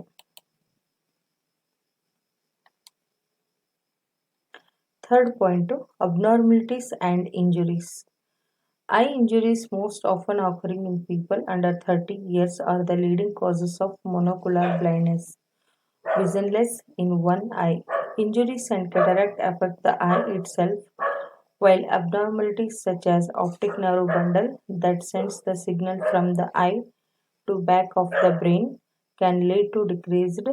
Third point, abnormalities and injuries. Eye injuries most often occurring in people under 30 years are the leading causes of monocular blindness, visionless in one eye. Injuries and cataract affect the eye itself, while abnormalities such as optic nerve bundle that sends the signal from the eye to back of the brain can lead to decreased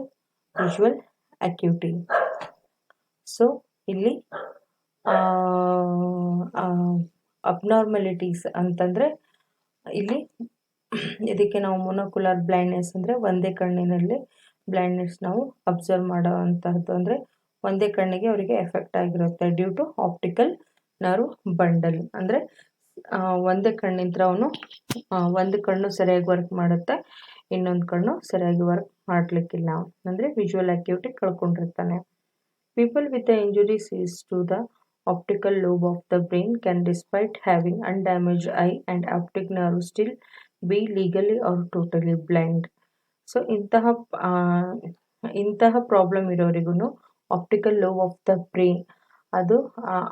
visual acuity. So ಇಲ್ಲಿ abnormalities ಅಂತಂದರೆ ಇಲ್ಲಿ ಇದಕ್ಕೆ ನಾವು ಮೊನೋಕ್ಯುಲರ್ blindness ಅಂದರೆ ಒಂದೇ ಕಣ್ಣಿನಲ್ಲಿ blindness ನಾವು observe ಮಾಡೋ ಅಂತಹದ್ದು. ಅಂದರೆ ಒಂದೇ ಕಣ್ಣಿಗೆ ಅವರಿಗೆ ಎಫೆಕ್ಟ್ ಆಗಿರುತ್ತೆ due to optical nerve bundle. ಅಂದರೆ ಒಂದೇ ಕಣ್ಣಿಂದ ಅವನು ಒಂದು ಕಣ್ಣು ಸರಿಯಾಗಿ ವರ್ಕ್ ಮಾಡುತ್ತೆ, ಇನ್ನೊಂದು ಕಣ್ಣು ಸರಿಯಾಗಿ ವರ್ಕ್ ಮಾಡಲಿಕ್ಕಿಲ್ಲ, ಅಂದರೆ ವಿಜುವಲ್ ಆಕ್ಟಿವಿಟಿ ಕಳ್ಕೊಂಡಿರ್ತಾನೆ. People with the injuries is to the optical lobe of the brain can, despite having undamaged eye and optic nerve, still be legally or totally blind. So ಇಂತಹ problem ಇರೋರಿಗೂ optical lobe of the brain ಅದು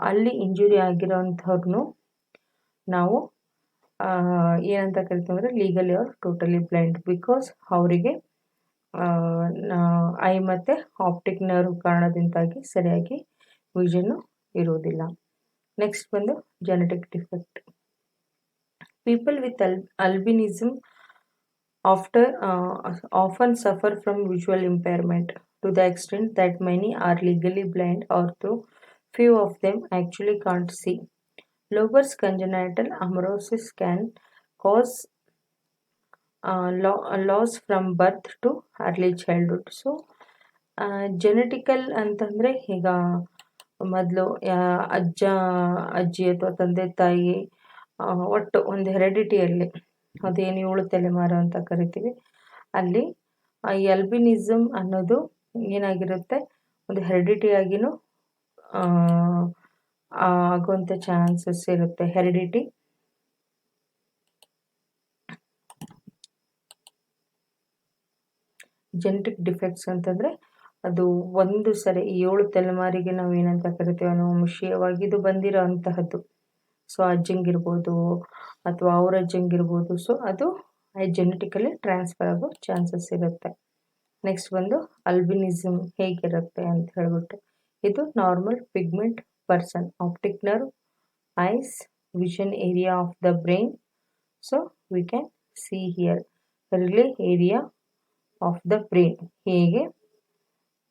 ಅಲ್ಲಿ injury ಆಗಿರೋಂಥವ್ರನ್ನು ನಾವು ಏನಂತ ಕರಿತೀವಿ ಅಂದರೆ legally or totally blind, because ಅವರಿಗೆ ಐ ಮತ್ತು ಆಪ್ಟಿಕ್ ನರ್ವ್ ಕಾರಣದಿಂದಾಗಿ ಸರಿಯಾಗಿ ವಿಷನ್ನು ಇರುವುದಿಲ್ಲ. ನೆಕ್ಸ್ಟ್ ಬಂದು genetic defect. People with albinism often suffer from visual impairment to the extent that many are legally blind, although few of them actually can't see. Leber's congenital amaurosis can cause loss from birth to early childhood. So genetical ಅಂತಂದರೆ ಈಗ ಮೊದಲು ಅಜ್ಜಿ ಅಥವಾ ತಂದೆ ತಾಯಿ ಒಟ್ಟು ಒಂದು ಹೆರಿಡಿಟಿಯಲ್ಲಿ ಅದೇನು 7 ತಲೆಮಾರು ಅಂತ ಕರಿತೀವಿ, ಅಲ್ಲಿ ಈ ಅಲ್ಬಿನಿಸಮ್ ಅನ್ನೋದು ಏನಾಗಿರುತ್ತೆ ಒಂದು ಹೆರಿಡಿಟಿಯಾಗಿನೂ ಆಗುವಂಥ ಚಾನ್ಸಸ್ ಇರುತ್ತೆ. ಹೆರಿಡಿಟಿ ಜೆನೆಟಿಕ್ ಡಿಫೆಕ್ಟ್ಸ್ ಅಂತಂದರೆ ಅದು ಒಂದು ಸರಿ 7 ತಲೆಮಾರಿಗೆ ನಾವು ಏನಂತ ಕರಿತೀವಿ ಅನುವಂಶೀಯವಾಗಿ ಇದು ಬಂದಿರೋ ಅಂತಹದ್ದು. ಸೊ ಅಜ್ಜಂಗಿರ್ಬೋದು ಅಥವಾ ಅವ್ರ ಅಜ್ಜಂಗಿರ್ಬೋದು. ಸೊ ಅದು ಜೆನೆಟಿಕಲಿ ಟ್ರಾನ್ಸ್ಫರ್ ಆಗೋ ಚಾನ್ಸಸ್ ಇರುತ್ತೆ. ನೆಕ್ಸ್ಟ್ ಬಂದು ಅಲ್ಬಿನಿಸಮ್ ಹೇಗಿರುತ್ತೆ ಅಂತ ಹೇಳ್ಬಿಟ್ಟು, ಇದು normal pigment person, optic nerve, ice, vision area of the brain. So we can see here relay area of the brain. ಹೇಗೆ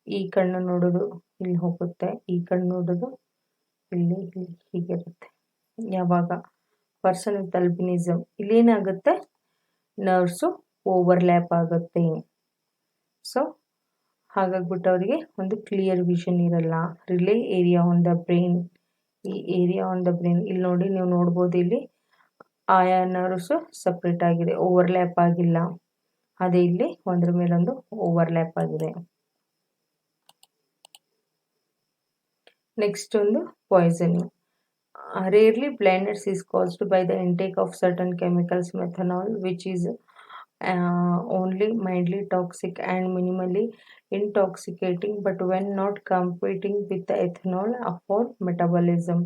ಈ ಕಣ್ಣು ನೋಡೋದು ಇಲ್ಲಿ ಹೋಗುತ್ತೆ, ಈ ಕಣ್ಣು ನೋಡೋದು ಇಲ್ಲಿ ಹೀಗಿರುತ್ತೆ. ಯಾವಾಗ ಪರ್ಸನ್ ವಿತ್ ಅಲ್ಬಿನಿಸಮ್ ಇಲ್ಲೇನಾಗುತ್ತೆ, ನರ್ವ್ಸು ಓವರ್ಲ್ಯಾಪ್ ಆಗುತ್ತೆ. ಸೊ ಹಾಗಾಗ್ಬಿಟ್ಟು ಅವರಿಗೆ ಒಂದು ಕ್ಲಿಯರ್ ವಿಷನ್ ಇರಲ್ಲ. Relay area on the brain, ಈ ಏರಿಯಾ ಆನ್ ದ ಬ್ರೈನ್ ಇಲ್ಲಿ ನೋಡಿ, ನೀವು ನೋಡ್ಬೋದು ಇಲ್ಲಿ ಆಯಾ ನರ್ವ್ಸು ಸಪ್ರೇಟ್ ಆಗಿದೆ, ಓವರ್ಲ್ಯಾಪ್ ಆಗಿಲ್ಲ. ಅದೇ ಇಲ್ಲಿ ಒಂದ್ರ ಮೇಲೊಂದು ಓವರ್ಲ್ಯಾಪ್ ಆಗಿದೆ. ನೆಕ್ಸ್ಟ್ ಒಂದು poisoning. Rarely blindness is caused by the intake of certain chemicals, methanol, which is only mildly toxic and minimally intoxicating, but when not competing with the ethanol for metabolism,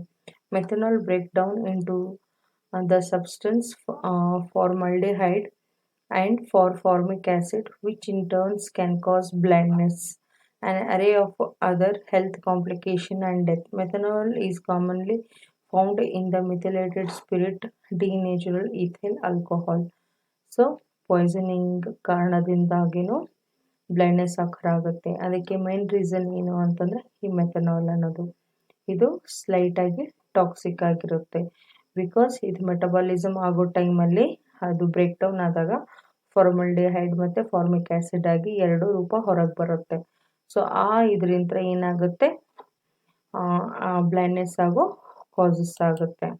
methanol break down into the substance formaldehyde and formic acid, which in turns can cause blindness, an array of other health complications and death. Methanol is commonly found in the methylated spirit denatural ethyl alcohol. So poisoning ಕಾರಣದಿಂದಾಗಿನೂ blindness occur ಆಗುತ್ತೆ. ಅದಕ್ಕೆ main reason ಏನು ಅಂತಂದರೆ ಈ methanol ಅನ್ನೋದು, ಇದು ಸ್ಲೈಟಾಗಿ toxic ಆಗಿರುತ್ತೆ. Because ಇದು ಮೆಟಬಾಲಿಸಮ್ ಆಗೋ ಟೈಮಲ್ಲಿ ಅದು ಬ್ರೇಕ್ ಡೌನ್ ಆದಾಗ ಫಾರ್ಮಲ್ಡಿಹೈಡ್ ಮತ್ತು ಫಾರ್ಮಿಕ್ ಆ್ಯಸಿಡ್ ಆಗಿ ಎರಡು ರೂಪ ಹೊರಗೆ ಬರುತ್ತೆ. ಸೊ ಇದರಿಂದ ಏನಾಗುತ್ತೆ, ಬ್ಲೈಂಡ್ನೆಸ್ ಆಗೋ ಕಾಸಸ್ ಆಗುತ್ತೆ.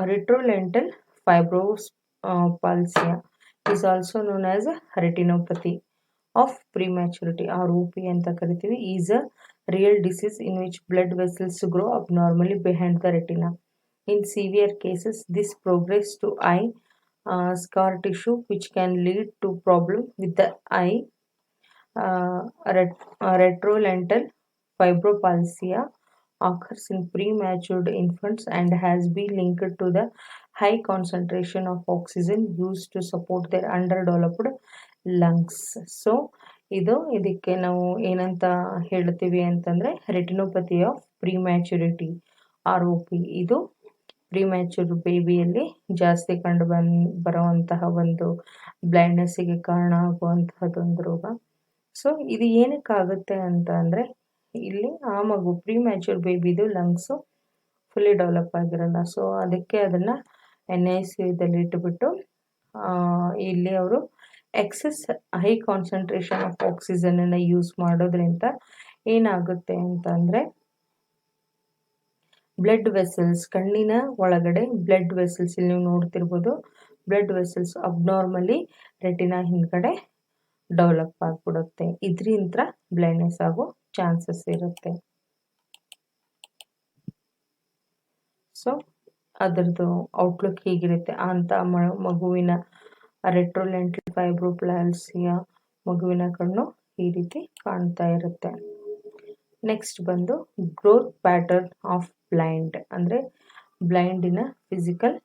Retrolental fibromyalgia is also known as retinopathy of prematurity, ROP ಅಂತ ಕರಿತೀವಿ. is a real disease in which blood vessels grow abnormally behind the retina. In severe cases, this progress to eye scar tissue, which can lead to problem with the eye. Retrolental fibromyalgia occurs in premature infants and has been linked to the high concentration of oxygen used to support their underdeveloped lungs. So ಇದಕ್ಕೆ ನಾವು ಏನಂತ ಹೇಳ್ತೀವಿ ಅಂತಂದರೆ retinopathy of ಪ್ರಿಮ್ಯಾಚುರಿಟಿ, ROP. ಇದು ಪ್ರಿಮ್ಯಾಚೂರ್ ಬೇಬಿಯಲ್ಲಿ ಜಾಸ್ತಿ ಬರುವಂತಹ ಒಂದು ಬ್ಲೈಂಡ್ನೆಸ್ಸಿಗೆ ಕಾರಣ ಆಗುವಂತಹದ್ದೊಂದು ರೋಗ. ಸೊ ಇದು ಏನಕ್ಕಾಗುತ್ತೆ ಅಂತ ಅಂದರೆ, ಇಲ್ಲಿ ಆ ಮಗು ಪ್ರಿಮ್ಯಾಚೂರ್ ಬೇಬಿದು ಲಂಗ್ಸು ಫುಲ್ಲಿ ಡೆವಲಪ್ ಆಗಿರಲ್ಲ. ಸೊ ಅದಕ್ಕೆ ಅದನ್ನು NICUದಲ್ಲಿ ಇಟ್ಬಿಟ್ಟು ಇಲ್ಲಿ ಅವರು ಎಕ್ಸೆಸ್ ಹೈ ಕಾನ್ಸಂಟ್ರೇಷನ್ ಆಫ್ ಆಕ್ಸಿಜನನ್ನು ಯೂಸ್ ಮಾಡೋದ್ರಿಂದ ಏನಾಗುತ್ತೆ ಅಂತಂದರೆ, ಬ್ಲಡ್ ವೆಸಲ್ಸ್, ಕಣ್ಣಿನ ಒಳಗಡೆ ಬ್ಲಡ್ ವೆಸಲ್ಸ್ ಇಲ್ಲಿ ನೀವು ನೋಡ್ತಿರ್ಬೋದು, ಬ್ಲಡ್ ವೆಸಲ್ಸ್ ಅಬ್ನಾರ್ಮಲಿ ರೆಟಿನಾ ಹಿಂದ್ಗಡೆ ಡೆವಲಪ್ ಆಗಿಬಿಡುತ್ತೆ. ಇದರಿಂದ ಬ್ಲೈಂಡ್ನೆಸ್ ಆಗೋ ಚಾನ್ಸಸ್ ಇರುತ್ತೆ. ಸೊ ಅದರದ್ದು ಔಟ್ಲುಕ್ ಹೀಗಿರುತ್ತೆ ಅಂತ ಮಗುವಿನ ರೆಟ್ರೋಲೆಂಟಲ್ ಫೈಬ್ರೋಪ್ಲಾಲ್ಸಿಯಾ ಮಗುವಿನ ಕಣ್ಣು ಈ ರೀತಿ ಕಾಣ್ತಾ ಇರುತ್ತೆ. ನೆಕ್ಸ್ಟ್ ಬಂದು ಗ್ರೋತ್ ಪ್ಯಾಟರ್ನ್ ಆಫ್ ಬ್ಲೈಂಡ್, ಅಂದರೆ ಬ್ಲೈಂಡಿನ physical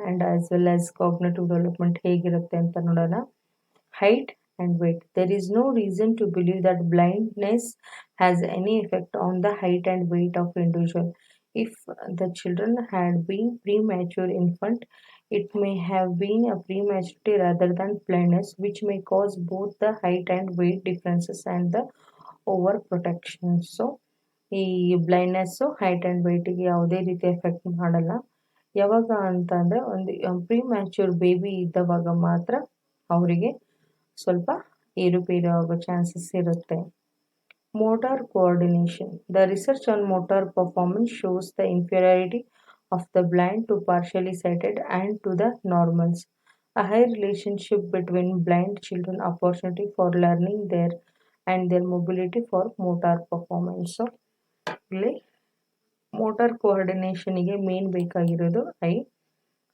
and as well as cognitive development ಹೇಗಿರುತ್ತೆ ಅಂತ ನೋಡೋಣ. Height and weight. There is no reason to believe that blindness has any effect on the height and weight of individual. If the children had been premature infant, it may have been a prematurity rather than blindness, which may cause both the height and weight differences and the overprotection. So ಈ blindness height and ವೆಯ್ಟಿಗೆ ಯಾವುದೇ ರೀತಿ effect ಮಾಡಲ್ಲ. ಯಾವಾಗ ಅಂತ ಅಂದರೆ, ಒಂದು ಪ್ರಿಮ್ಯಾಚ್ಯೂರ್ baby ಇದ್ದವಾಗ ಮಾತ್ರ ಅವರಿಗೆ ಸ್ವಲ್ಪ ಏರುಪೇರು ಆಗೋ ಚಾನ್ಸಸ್ ಇರುತ್ತೆ. Motor coordination. The research on motor performance shows the inferiority of the blind to partially sighted and to the normals. A high relationship between blind children opportunity for learning and their mobility for motor performance. So ಇಲ್ಲಿ motor ಕೋಆರ್ಡಿನೇಷನಿಗೆ main ಬೇಕಾಗಿರೋದು I.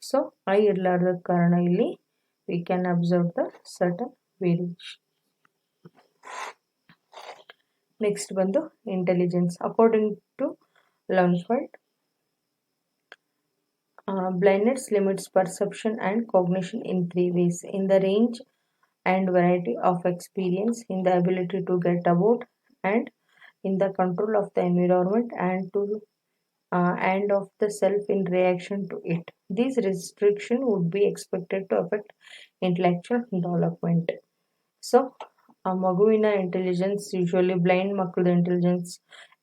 So I ಇರಲಾರ್ದ ಕಾರಣ ಇಲ್ಲಿ we can observe the certain variation. Next ಬಂದು intelligence. According to Lunsford, blindness limits perception and cognition in 3 ways: in the range and variety of experience, in the ability to get about, and in the control of the environment and of the self in reaction to it. These restrictions would be expected to affect intellectual development. So ಆ ಮಗುವಿನ intelligence usually blind ಮಕ್ಕಳದ intelligence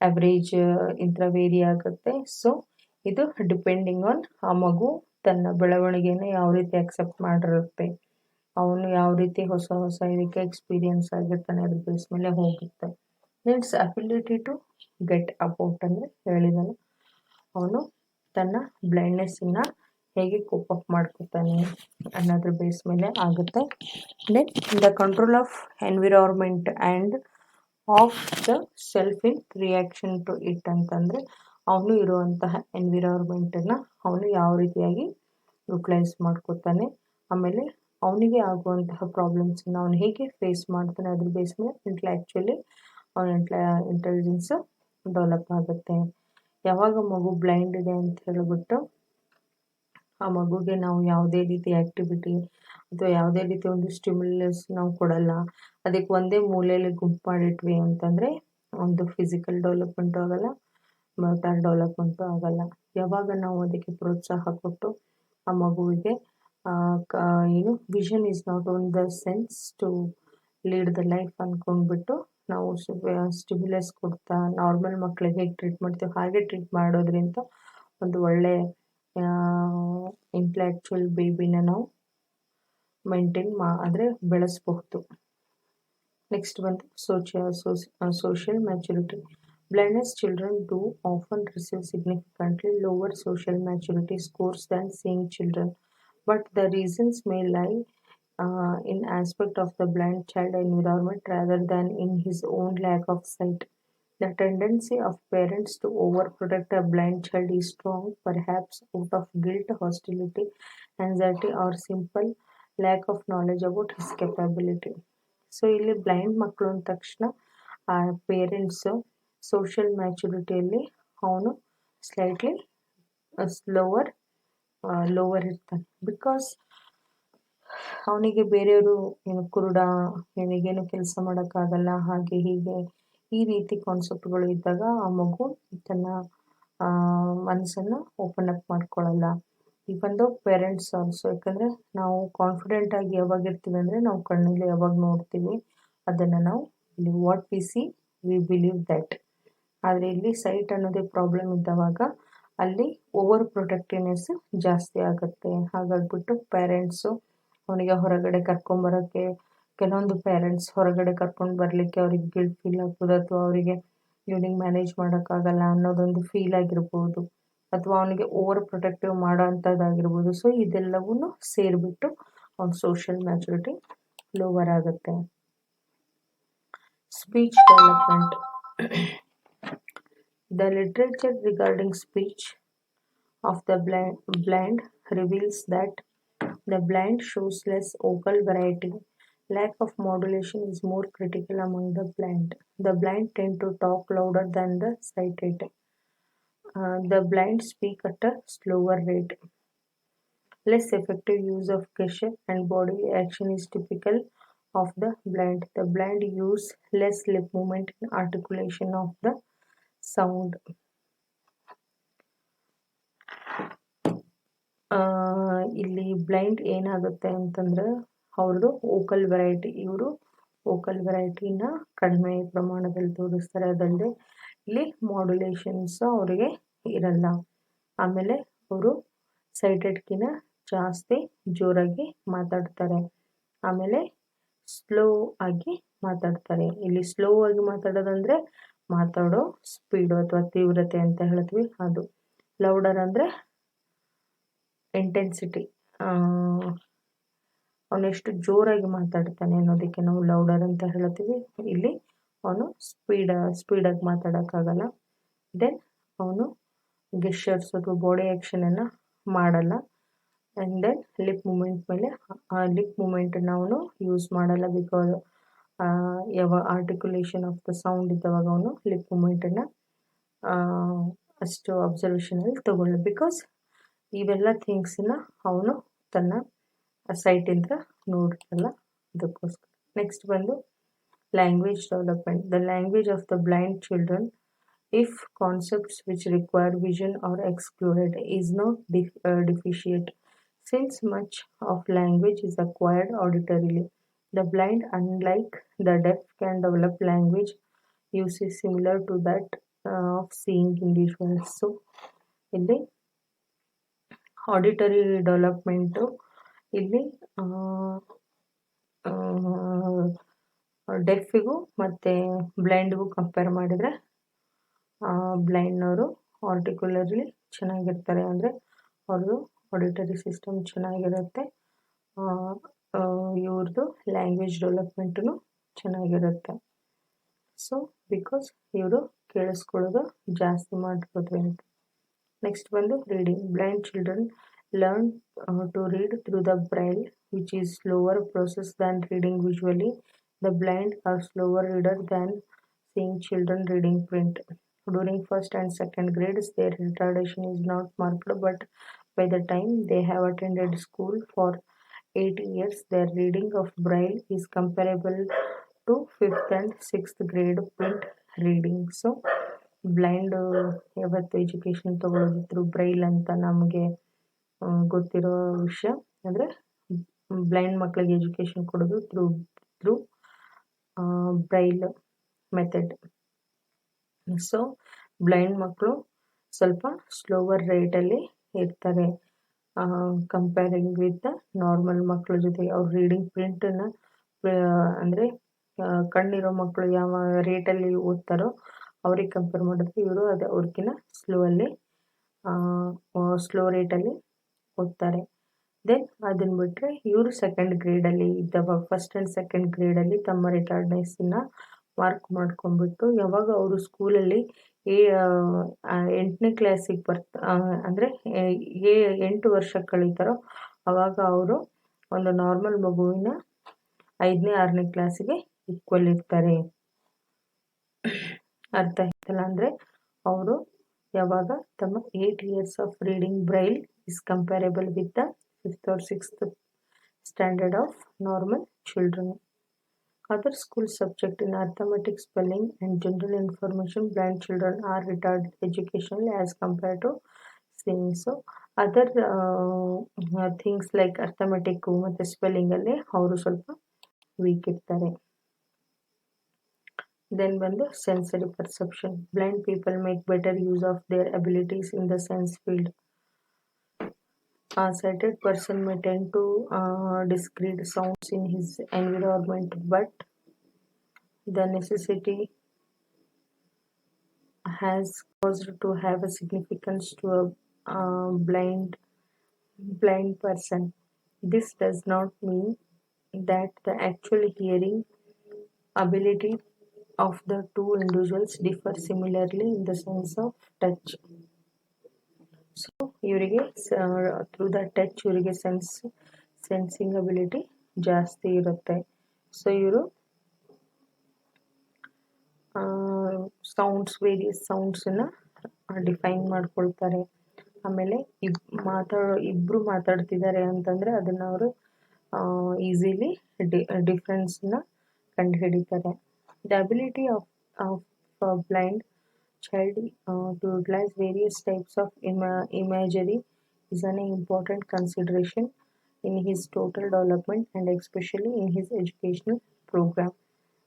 average ಇಂಥ vary ಆಗುತ್ತೆ. So ಇದು depending on ಆ ಮಗು ತನ್ನ ಬೆಳವಣಿಗೆನ ಯಾವ ರೀತಿ ಅಕ್ಸೆಪ್ಟ್ ಮಾಡಿರುತ್ತೆ, ಅವನು ಯಾವ ರೀತಿ ಹೊಸ ಹೊಸ ಇದಕ್ಕೆ ಎಕ್ಸ್ಪೀರಿಯನ್ಸ್ ಆಗಿರ್ತಾನೆ, ಅದ್ರ ಬೇಸ್ ಮೇಲೆ ಹೋಗುತ್ತೆ. It's ability to get about ಅಂದರೆ ಹೇಳಿದಲ್ಲ, ಅವನು ತನ್ನ ಬ್ಲೈಂಡ್ನೆಸ್ಸನ್ನ ಹೇಗೆ ಕೋಪ್ ಅಪ್ ಮಾಡ್ಕೊತಾನೆ ಅನ್ನೋದ್ರ ಬೇಸ್ ಮೇಲೆ ಆಗುತ್ತೆ. Then the control of environment and of the self in reaction to it ಅಂತಂದರೆ, ಅವನು ಇರುವಂತಹ ಎನ್ವಿರಾನ್ಮೆಂಟನ್ನು ಅವನು ಯಾವ ರೀತಿಯಾಗಿ ಯುಟಿಲೈಸ್ ಮಾಡ್ಕೋತಾನೆ, ಆಮೇಲೆ ಅವನಿಗೆ ಆಗುವಂತಹ ಪ್ರಾಬ್ಲಮ್ಸನ್ನು ಅವನು ಹೇಗೆ ಫೇಸ್ ಮಾಡ್ತಾನೆ, ಅದ್ರ ಬೇಸ್ ಮೇಲೆ ಇಂಟೆಲೆಕ್ಚುಲಿ ಅವನ ಇಂಟೆಲಿಜೆನ್ಸು ಡೆವಲಪ್ ಆಗುತ್ತೆ. ಯಾವಾಗ ಮಗು ಬ್ಲೈಂಡ್ ಇದೆ ಅಂತ ಹೇಳಿಬಿಟ್ಟು ಆ ಮಗುಗೆ ನಾವು ಯಾವುದೇ ರೀತಿ ಆ್ಯಕ್ಟಿವಿಟಿ ಅಥವಾ ಯಾವುದೇ ರೀತಿ ಒಂದು ಸ್ಟಿಮ್ಯುಲಸ್ ನಾವು ಕೊಡಲ್ಲ, ಅದಕ್ಕೆ ಒಂದೇ ಮೂಲೆಯಲ್ಲಿ ಗುಂಪು ಮಾಡಿಟ್ವಿ ಅಂತಂದರೆ ಒಂದು ಫಿಸಿಕಲ್ ಡೆವಲಪ್ಮೆಂಟು ಆಗೋಲ್ಲ, ಮೋಟಾರ್ ಡೆವಲಪ್ಮೆಂಟು ಆಗೋಲ್ಲ. ಯಾವಾಗ ನಾವು ಅದಕ್ಕೆ ಪ್ರೋತ್ಸಾಹ ಕೊಟ್ಟು ಆ ಮಗುವಿಗೆ ಏನು vision is not own the sense to lead the life ಅಂದ್ಕೊಂಡ್ಬಿಟ್ಟು ನಾವು ಸ್ಟಿಮ್ಯುಲಸ್ ಕೊಡ್ತಾ ನಾರ್ಮಲ್ ಮಕ್ಕಳಿಗೆ ಹೇಗೆ ಟ್ರೀಟ್ ಮಾಡ್ತೀವಿ ಹಾಗೆ ಟ್ರೀಟ್ ಮಾಡೋದ್ರಿಂದ ಒಂದು ಒಳ್ಳೆ ಇಂಟೆಲೆಕ್ಚುಯಲ್ ಬೇಬಿನ ನಾವು ಮೇಂಟೈನ್ ಆದರೆ ಬೆಳೆಸಬಹುದು. ನೆಕ್ಸ್ಟ್ ಬಂದು social maturity. Blindness children do often receive significantly lower social maturity scores than seeing children, but the reasons may lie in aspect of the blind child environment rather than in his own lack of sight. The tendency of parents to overprotect a blind child is strong, perhaps out of guilt, hostility, anxiety, or simple lack of knowledge about his capability. So ಇಲ್ಲಿ blind ಮಕ್ಕಳು ಅಂದ ತಕ್ಷಣ ಆ parents social ಮ್ಯಾಚುರಿಟಿಯಲ್ಲಿ ಅವನು slightly lower ಇರ್ತಾನೆ. Because ಅವನಿಗೆ ಬೇರೆಯವರು ಏನು ಕುರುಡ, ಇವನಿಗೇನು ಕೆಲಸ ಮಾಡೋಕ್ಕಾಗಲ್ಲ, ಹಾಗೆ ಹೀಗೆ ಈ ರೀತಿ ಕಾನ್ಸೆಪ್ಟ್ಗಳು ಇದ್ದಾಗ ಆ ಮಗು ತನ್ನ ಮನಸ್ಸನ್ನು ಓಪನ್ ಅಪ್ ಮಾಡ್ಕೊಳ್ಳಲ್ಲ. ಇವನ್ ದೋ ಪೇರೆಂಟ್ಸ್ ಆಲ್ಸೋ, ಯಾಕಂದರೆ ನಾವು ಕಾನ್ಫಿಡೆಂಟಾಗಿ ಯಾವಾಗ ಇರ್ತೀವಿ ಅಂದರೆ ನಾವು ಕಣ್ಣಲ್ಲಿ ಯಾವಾಗ ನೋಡ್ತೀವಿ ಅದನ್ನು ನಾವು ಇಲ್ಲಿ what we C we believe that. ಆದರೆ ಇಲ್ಲಿ ಸೈಟ್ ಅನ್ನೋದೇ ಪ್ರಾಬ್ಲಮ್ ಇದ್ದವಾಗ ಅಲ್ಲಿ ಓವರ್ ಪ್ರೊಟೆಕ್ಟಿವ್ನೆಸ್ ಜಾಸ್ತಿ ಆಗುತ್ತೆ. ಹಾಗಾಗ್ಬಿಟ್ಟು ಪೇರೆಂಟ್ಸು ಅವನಿಗೆ ಹೊರಗಡೆ ಕರ್ಕೊಂಬರೋಕ್ಕೆ, ಕೆಲವೊಂದು ಪೇರೆಂಟ್ಸ್ ಹೊರಗಡೆ ಕರ್ಕೊಂಡು ಬರಲಿಕ್ಕೆ ಅವ್ರಿಗೆ ಗಿಲ್ಟ್ ಫೀಲ್ ಆಗ್ಬೋದು, ಅಥವಾ ಅವರಿಗೆ ಇವನಿಗೆ ಮ್ಯಾನೇಜ್ ಮಾಡೋಕ್ಕಾಗಲ್ಲ ಅನ್ನೋದೊಂದು ಫೀಲ್ ಆಗಿರ್ಬೋದು, ಅಥವಾ ಅವನಿಗೆ ಓವರ್ ಪ್ರೊಟೆಕ್ಟಿವ್ ಮಾಡೋ ಅಂಥದ್ದಾಗಿರ್ಬೋದು. ಸೊ ಇದೆಲ್ಲವೂ ಸೇರಿಬಿಟ್ಟು ಅವ್ನ ಸೋಷಿಯಲ್ ಮ್ಯಾಚುರಿಟಿ ಲೋವರ್ ಆಗುತ್ತೆ. Speech development. The literature regarding speech of the blind reveals that the blind shows less vocal variety. Lack of modulation is more critical among the blind. The blind tend to talk louder than the sighted. The blind speak at a slower rate. Less effective use of gesture and bodily action is typical of the blind. The blind use less lip movement and articulation of the sound. ಇಲ್ಲಿ blind ಏನಾಗುತ್ತೆ ಅಂತಂದರೆ ಅವ್ರದ್ದು vocal variety, ಇವರು vocal ವೆರೈಟಿನ ಕಡಿಮೆ ಪ್ರಮಾಣದಲ್ಲಿ ತೋರಿಸ್ತಾರೆ. ಅದಲ್ಲದೆ ಇಲ್ಲಿ ಮಾಡ್ಯುಲೇಷನ್ಸ್ ಅವರಿಗೆ ಇರಲ್ಲ. ಆಮೇಲೆ ಅವರು ಸೈಟೆಡ್ಕಿನ ಜಾಸ್ತಿ ಜೋರಾಗಿ ಮಾತಾಡ್ತಾರೆ, ಆಮೇಲೆ ಸ್ಲೋ ಆಗಿ ಮಾತಾಡ್ತಾರೆ. ಇಲ್ಲಿ ಸ್ಲೋ ಆಗಿ ಮಾತಾಡೋದಂದರೆ ಮಾತಾಡೋ ಸ್ಪೀಡು ಅಥವಾ ತೀವ್ರತೆ ಅಂತ ಹೇಳ್ತೀವಿ ಅದು. ಲೌಡರ್ ಅಂದರೆ ಇಂಟೆನ್ಸಿಟಿ, ಅವನೆಷ್ಟು ಜೋರಾಗಿ ಮಾತಾಡ್ತಾನೆ ಅನ್ನೋದಕ್ಕೆ ನಾವು ಲೌಡರ್ ಅಂತ ಹೇಳ್ತೀವಿ. ಇಲ್ಲಿ ಅವನು ಸ್ಪೀಡಾಗಿ ಮಾತಾಡೋಕ್ಕಾಗಲ್ಲ. ದೆನ್ ಅವನು ಗೆಸ್ಚರ್ಸ್ ಅಥವಾ ಬಾಡಿ ಆ್ಯಕ್ಷನನ್ನು ಮಾಡಲ್ಲ. ಆ್ಯಂಡ್ ದೆನ್ ಲಿಪ್ ಮೂಮೆಂಟ್ ಮೇಲೆ ಆ ಲಿಪ್ ಮೂಮೆಂಟನ್ನು ಅವನು ಯೂಸ್ ಮಾಡಲ್ಲ. ಬಿಕಾಸ್ ಯಾವ ಆರ್ಟಿಕ್ಯುಲೇಷನ್ ಆಫ್ ದ ಸೌಂಡ್ ಇದ್ದವಾಗ ಅವನು ಲಿಪ್ ಮೂಮೆಂಟನ್ನು ಅಷ್ಟು ಅಬ್ಸರ್ವೇಷನಲ್ಲಿ ತಗೊಳ್ಳ. ಬಿಕಾಸ್ ಇವೆಲ್ಲ ಥಿಂಗ್ಸನ್ನ ಅವನು ತನ್ನ ಸೈಟಿಂದ ನೋಡಿರಲ್ಲ, ಅದಕ್ಕೋಸ್ಕರ. ನೆಕ್ಸ್ಟ್ ಬಂದು language development. The language of the blind children, if concepts which require vision are excluded, is not deficient, since much of language is acquired auditorily. The blind, unlike the deaf, can develop language usage similar to that of seeing individuals. So ಇಲ್ಲಿ auditory development ಇಲ್ಲಿ ಡೆಫಿಗೂ ಮತ್ತು ಬ್ಲೈಂಡ್ಗೂ compare ಮಾಡಿದರೆ ಬ್ಲೈಂಡ್ನವರು ಆರ್ಟಿಕ್ಯುಲರ್ಲಿ ಚೆನ್ನಾಗಿರ್ತಾರೆ, ಅಂದರೆ ಅವ್ರದ್ದು auditory system ಚೆನ್ನಾಗಿರುತ್ತೆ, ಇವ್ರದ್ದು language ಡೆವಲಪ್ಮೆಂಟೂ ಚೆನ್ನಾಗಿರುತ್ತೆ. ಸೊ ಬಿಕಾಸ್ ಇವರು ಕೇಳಿಸ್ಕೊಳ್ಳೋದು ಜಾಸ್ತಿ ಮಾಡಿರೋದ್ರಿಂದ. ನೆಕ್ಸ್ಟ್ ಬಂದು reading. Blind children learn to read through the Braille, which is slower process than reading visually. The blind are slower reader than seeing children reading print. During first and second grades, their retardation is not marked, but by the time they have attended school for 8 years, their reading of braille is comparable to 5th and 6th grade print reading. So blind ಯಾವತ್ತು education ತಗೊಳ್ಳೋದು through Braille ಅಂತ ನಮಗೆ ಗೊತ್ತಿರೋ ವಿಷಯ. ಅಂದರೆ blind ಮಕ್ಕಳಿಗೆ education ಕೊಡೋದು through Braille method. So blind ಮಕ್ಕಳು ಸ್ವಲ್ಪ ಸ್ಲೋವರ್ ರೇಟಲ್ಲಿ ಇರ್ತಾರೆ ಕಂಪೇರಿಂಗ್ ವಿತ್ ನಾರ್ಮಲ್ ಮಕ್ಕಳ ಜೊತೆ. ಅವ್ರ ರೀಡಿಂಗ್ ಪ್ರಿಂಟನ್ನು ಅಂದರೆ ಕಣ್ಣಿರೋ ಮಕ್ಕಳು ಯಾವ ರೇಟಲ್ಲಿ ಓದ್ತಾರೋ ಅವ್ರಿಗೆ ಕಂಪೇರ್ ಮಾಡಿದ್ರೆ ಇವರು ಅದು ಅವ್ರಿಗಿನ್ನ ಸ್ಲೋ ರೇಟಲ್ಲಿ ಓದ್ತಾರೆ. ದೆನ್ ಅದನ್ನು ಬಿಟ್ಟರೆ ಇವರು ಸೆಕೆಂಡ್ ಗ್ರೇಡಲ್ಲಿ ಇದ್ದಾಗ ಫಸ್ಟ್ ಆ್ಯಂಡ್ ಸೆಕೆಂಡ್ ಗ್ರೇಡಲ್ಲಿ ತಮ್ಮ ರಿಟಾರ್ಡ್ನೆಸ್ಸನ್ನು ಮಾರ್ಕ್ ಮಾಡ್ಕೊಂಡ್ಬಿಟ್ಟು ಯಾವಾಗ ಅವರು ಸ್ಕೂಲಲ್ಲಿ 8ನೇ ಕ್ಲಾಸಿಗೆ ಅಂದರೆ 8 ವರ್ಷ ಕಳೀತಾರೋ ಆವಾಗ ಅವರು ಒಂದು ನಾರ್ಮಲ್ ಮಗುವಿನ 5ನೇ 6ನೇ ಕ್ಲಾಸಿಗೆ ಈಕ್ವಲ್ ಇರ್ತಾರೆ. ಅರ್ಥ ಆಯ್ತಲ್ಲ? ಅಂದರೆ ಅವರು ಯಾವಾಗ ತಮ್ಮ 8 years of reading braille is comparable with the 5th or 6th standard of normal children. Other school subject in arithmetic, spelling and general information, blind children are retarded educational as compare to seeing. So other things like arithmetic ಮತ್ತು ಸ್ಪೆಲ್ಲಿಂಗಲ್ಲಿ ಅವರು ಸ್ವಲ್ಪ weak ಇರ್ತಾರೆ. Then ಬಂದು sensory perception. Blind people make better use of their abilities in the sense field. A sighted person may tend to discern sounds in his environment, but the necessity has caused to have a significance to a blind person. This does not mean that the actual hearing ability of the two individuals differ similarly in the sense of touch. So ಇವರಿಗೆ through the touch ಇವರಿಗೆ sensing ability ಜಾಸ್ತಿ ಇರುತ್ತೆ. So ಇವರು various ಸೌಂಡ್ಸನ್ನು define ಮಾಡ್ಕೊಳ್ತಾರೆ. ಆಮೇಲೆ ಇಬ್ಬರು ಮಾತಾಡ್ತಿದ್ದಾರೆ ಅಂತಂದರೆ ಅದನ್ನು ಅವರು ಈಸಿಲಿ ಡಿಫ್ರೆನ್ಸನ್ನ ಕಂಡುಹಿಡಿತಾರೆ. The ability of blind child to utilize various types of imagery is an important consideration in his total development and especially in his educational program.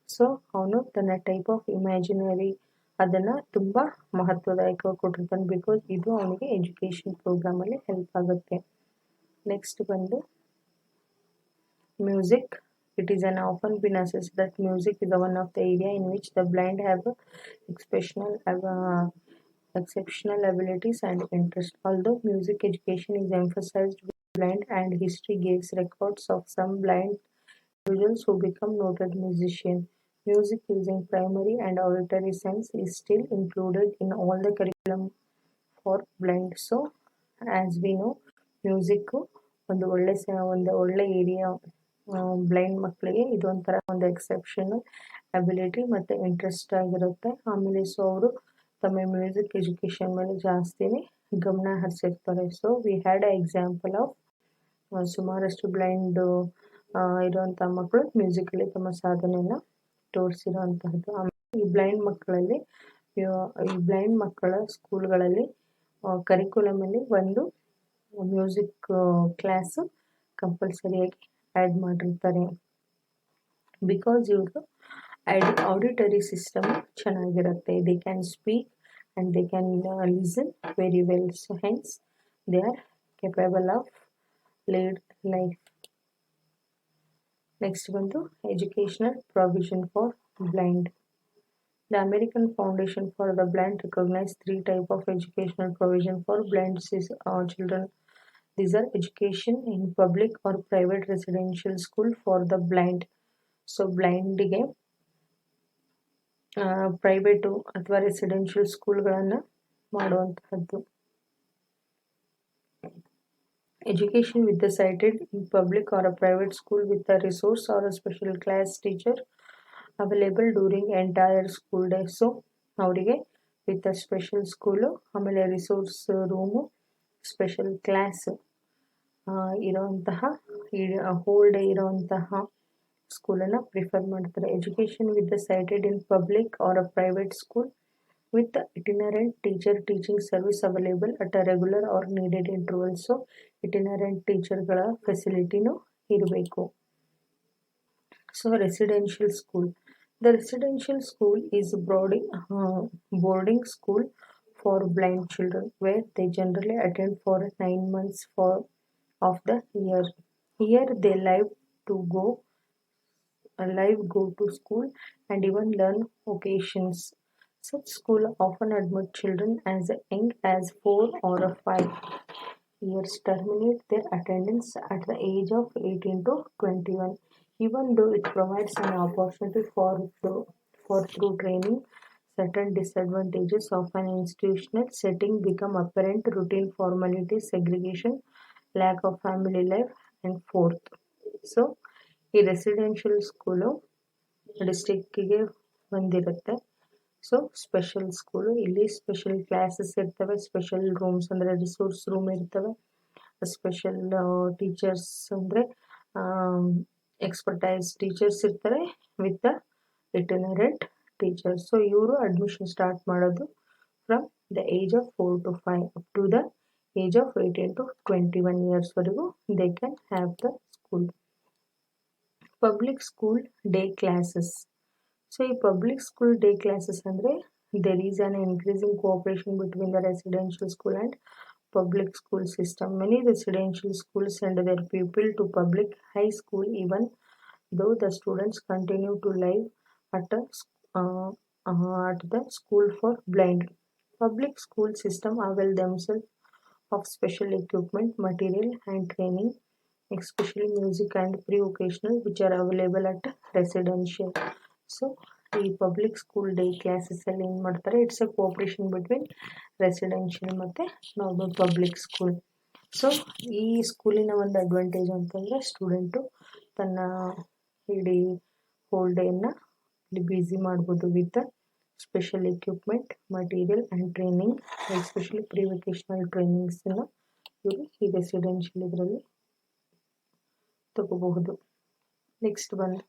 So ಅವನು ತನ್ನ ಟೈಪ್ ಆಫ್ ಇಮ್ಯಾಜಿನರಿ ಅದನ್ನು ತುಂಬ ಮಹತ್ವದಾಯಕವಾಗಿ ಕೊಟ್ಟಿರ್ತಾನೆ, ಬಿಕಾಸ್ ಇದು ಅವನಿಗೆ education ಪ್ರೋಗ್ರಾಮಲ್ಲಿ help ಆಗುತ್ತೆ. Next ಬಂದು music. It is often been assessed that music is one of the areas in which the blind have exceptional abilities and interest. Although music education is emphasized with blind, and history gives records of some blind individuals who become noted musicians, music using primary and auditory sense is still included in all the curriculum for blind. So, as we know, music ಒಂದು ಒಳ್ಳೆ area blind ಮಕ್ಕಳಿಗೆ. ಇದೊಂಥರ ಒಂದು exceptional ability ಮತ್ತು interest ಆಗಿರುತ್ತೆ. ಆಮೇಲೆ so ಅವರು ತಮ್ಮ ಮ್ಯೂಸಿಕ್ ಎಜುಕೇಷನ್ ಮೇಲೆ ಜಾಸ್ತಿನೇ ಗಮನ ಹರಿಸಿರ್ತಾರೆ. So we had a example of ಸುಮಾರಷ್ಟು ಬ್ಲೈಂಡ್ ಇರುವಂಥ ಮಕ್ಕಳು ಮ್ಯೂಸಿಕಲ್ಲಿ ತಮ್ಮ ಸಾಧನೆಯನ್ನು ತೋರಿಸಿರೋಂತಹದ್ದು. ಆಮೇಲೆ ಈ ಬ್ಲೈಂಡ್ ಮಕ್ಕಳ ಸ್ಕೂಲ್ಗಳಲ್ಲಿ ಕರಿಕ್ಯುಲಮಲ್ಲಿ ಒಂದು ಮ್ಯೂಸಿಕ್ ಕ್ಲಾಸು ಕಂಪಲ್ಸರಿಯಾಗಿ ಆ್ಯಡ್ ಮಾಡಿರ್ತಾರೆ. ಬಿಕಾಸ್ ಇವ್ರದ್ದು ಆಡಿಟರಿ ಸಿಸ್ಟಮ್ ಚೆನ್ನಾಗಿರುತ್ತೆ. They can speak and they can listen very well. So hence they are capable of lead life. Next ಬಂದು educational provision for blind. The American Foundation for the Blind recognized 3 types of educational provision for blind children. These are education in public or private residential school for the blind. So blind ಗೆ private ಅಥವಾ residential ಸ್ಕೂಲ್ಗಳನ್ನು ಮಾಡುವಂತಹದ್ದು. Education with the sighted in public or a private school with a resource or a special class teacher available during entire school day. So ಅವರಿಗೆ with a special school, ಆಮೇಲೆ resource room, special class ಇರೋವಂತಹ whole day ಇರೋವಂತಹ ಸ್ಕೂಲನ್ನು prefer ಮಾಡ್ತಾರೆ. Education with the sighted in public or a private school with itinerant teacher teaching service available at a regular or needed interval. So itinerant ಟೀಚರ್ಗಳ ಫೆಸಿಲಿಟಿನೂ ಇರಬೇಕು. So residential school. The residential school is boarding school for blind children where they generally attend for 9 months of the year. Here they go to school and even learn occasions. Such school often admit children as young as 4 or 5 years, terminate their attendance at the age of 18 to 21. Even though it provides an opportunity for through training, certain disadvantages of an institutional setting become apparent: routine formalities, segregation, lack of family life, and fourth. So, ಈ residential school ಡಿಸ್ಟಿಕ್ಕಿಗೆ ಬಂದಿರುತ್ತೆ. So special school, ಇಲ್ಲಿ special classes ಇರ್ತವೆ, special rooms ಅಂದರೆ resource room ಇರ್ತವೆ, special teachers ಅಂದರೆ expertise teachers ಇರ್ತಾರೆ with the itinerant teachers. So ಇವರು ಅಡ್ಮಿಷನ್ ಸ್ಟಾರ್ಟ್ ಮಾಡೋದು from the age of 4 to 5 up to the age of 18 to 21 ಇಯರ್ಸ್ವರೆಗೂ they can have the school. Public school day classes. So ಈ public school day classes ಅಂದರೆ there is an increasing cooperation between the residential school and public school system. Many residential schools send their pupils to public high school even though the students continue to live at the school for blind. Public school system avail themselves of special equipment, material and training, especially music and pre-vocational, which are available at residential. So ಈ public school day ಕ್ಲಾಸಸ್ಸಲ್ಲಿ ಏನು ಮಾಡ್ತಾರೆ, it's A cooperation between residential ಮತ್ತು normal public school. So ಈ ಸ್ಕೂಲಿನ ಒಂದು advantage ಅಂತಂದರೆ student ತನ್ನ ಇಡೀ ಹೋಲ್ ಡೇಯನ್ನು ಇಲ್ಲಿ ಬ್ಯುಸಿ ಮಾಡ್ಬೋದು with special equipment, material and training, especially pre vocational ಟ್ರೈನಿಂಗ್ಸನ್ನು ಇವರು ಈ ರೆಸಿಡೆನ್ಷಿಯಲ್ ಇದರಲ್ಲಿ ತಗೋಬಹುದು. ನೆಕ್ಸ್ಟ್ ಬಂದು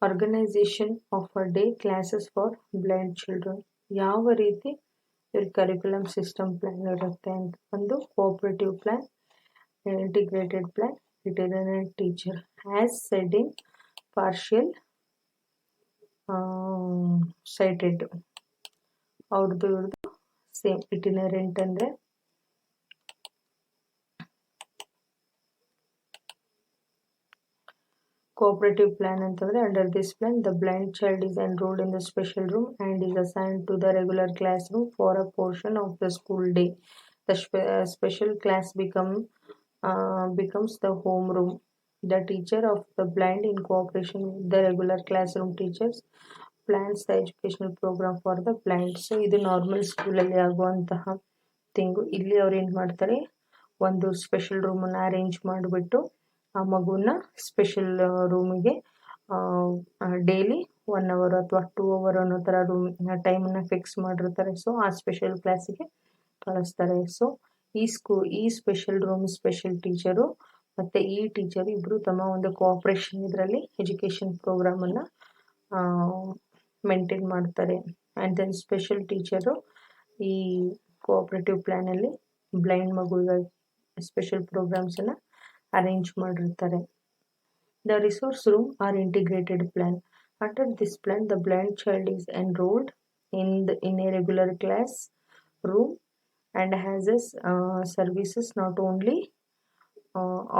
organisation of a day classes for blind children. ಯಾವ ರೀತಿ ಇವ್ರ ಕರಿಕ್ಯುಲಮ್ ಸಿಸ್ಟಮ್ ಪ್ಲ್ಯಾನ್ ಇರುತ್ತೆ ಅಂತ ಒಂದು cooperative plan, integrated plan, itinerant teacher. As said in partial sighted ಅವ್ರದ್ದು ಇವ್ರದ್ದು ಸೇಮ್. ಇಟಿನರೆಂಟ್ ಅಂದರೆ cooperative plan ಅಂತಂದರೆ under this plan the blind child is enrolled in the special room and is assigned to the regular classroom for a portion of the school day. The special class becomes the home room. The teacher of the blind in cooperation with the regular classroom teachers plans the educational program for the blind. So ಇದು normal ಸ್ಕೂಲಲ್ಲಿ ಆಗುವಂತಹ thing. ಇಲ್ಲಿ ಅವ್ರು ಏನು ಮಾಡ್ತಾರೆ, ಒಂದು special ರೂಮನ್ನು arrange ಮಾಡಿಬಿಟ್ಟು ಆ ಮಗುನ ಸ್ಪೆಷಲ್ ರೂಮಿಗೆ ಡೈಲಿ 1 hour ಅಥವಾ 2 hour ಅನ್ನೋ ಥರ ಟೈಮನ್ನು ಫಿಕ್ಸ್ ಮಾಡಿರ್ತಾರೆ. ಸೊ ಆ ಸ್ಪೆಷಲ್ ಕ್ಲಾಸಿಗೆ ಕಳಿಸ್ತಾರೆ. ಸೊ ಈ ಸ್ಪೆಷಲ್ ರೂಮ್ ಸ್ಪೆಷಲ್ ಟೀಚರು ಮತ್ತು ಈ ಟೀಚರು ಇಬ್ಬರು ತಮ್ಮ ಒಂದು ಕೋಆಪ್ರೇಷನ್ ಇದರಲ್ಲಿ ಎಜುಕೇಷನ್ ಪ್ರೋಗ್ರಾಮನ್ನು ಮೇಂಟೈನ್ ಮಾಡ್ತಾರೆ. ಆ್ಯಂಡ್ ದೆನ್ ಸ್ಪೆಷಲ್ ಟೀಚರು ಈ ಕೋಆಪ್ರೇಟಿವ್ ಪ್ಲ್ಯಾನಲ್ಲಿ ಬ್ಲೈಂಡ್ ಮಗುವಿಗೆ ಸ್ಪೆಷಲ್ ಪ್ರೋಗ್ರಾಮ್ಸನ್ನು ಅರೇಂಜ್ ಮಾಡಿರ್ತಾರೆ. The resource room are integrated plan. Under this plan, the blind child is enrolled in a regular class room and has services not only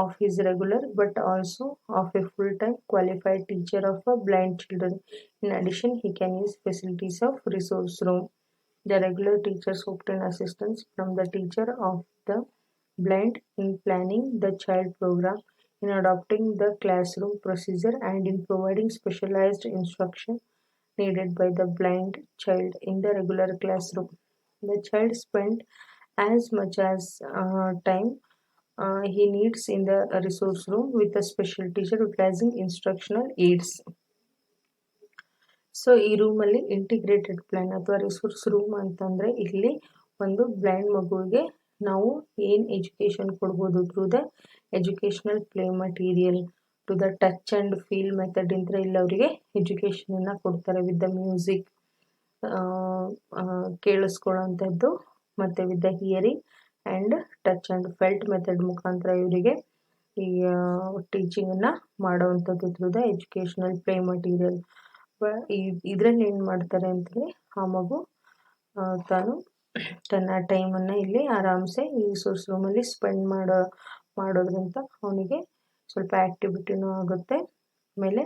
of his regular but also of a full-time qualified teacher of blind children. In addition, he can use facilities of resource room. The regular teachers obtain assistance from the teacher of the blind in planning the child program, in adopting the classroom procedure, and in providing specialized instruction needed by the blind child in the regular classroom. The child spends as much as time he needs in the resource room with a special teacher utilizing instructional aids. So ಈ ರೂಮಲ್ಲಿ integrated plan ಅಥವಾ resource room ಅಂತಂದರೆ ಇಲ್ಲಿ ಒಂದು blind ಮಗುವಿಗೆ ನಾವು ಏನು education ಕೊಡ್ಬೋದು through the educational play material to the touch and feel method ಅಂತ ಇಲ್ಲಿ ಅವರಿಗೆ ಎಜುಕೇಷನನ್ನು ಕೊಡ್ತಾರೆ ವಿತ್ ದ ಮ್ಯೂಸಿಕ್ ಕೇಳಿಸ್ಕೊಳ್ಳೋಂಥದ್ದು ಮತ್ತು with the hearing and touch and felt method ಮುಖಾಂತರ ಇವರಿಗೆ ಈ ಟೀಚಿಂಗನ್ನು ಮಾಡೋವಂಥದ್ದು through the educational play material. ಇದರಲ್ಲಿ ಏನು ಮಾಡ್ತಾರೆ ಅಂತಂದರೆ ಆ ಮಗು ತಾನು ತನ್ನ ಟೈಮನ್ನು ಇಲ್ಲಿ ಆರಾಮ್ಸೆ ಈ ರಿಸೋರ್ಸ್ ರೂಮಲ್ಲಿ ಸ್ಪೆಂಡ್ ಮಾಡೋದ್ರಿಂದ ಅವನಿಗೆ ಸ್ವಲ್ಪ ಆ್ಯಕ್ಟಿವಿಟಿನೂ ಆಗುತ್ತೆ. ಆಮೇಲೆ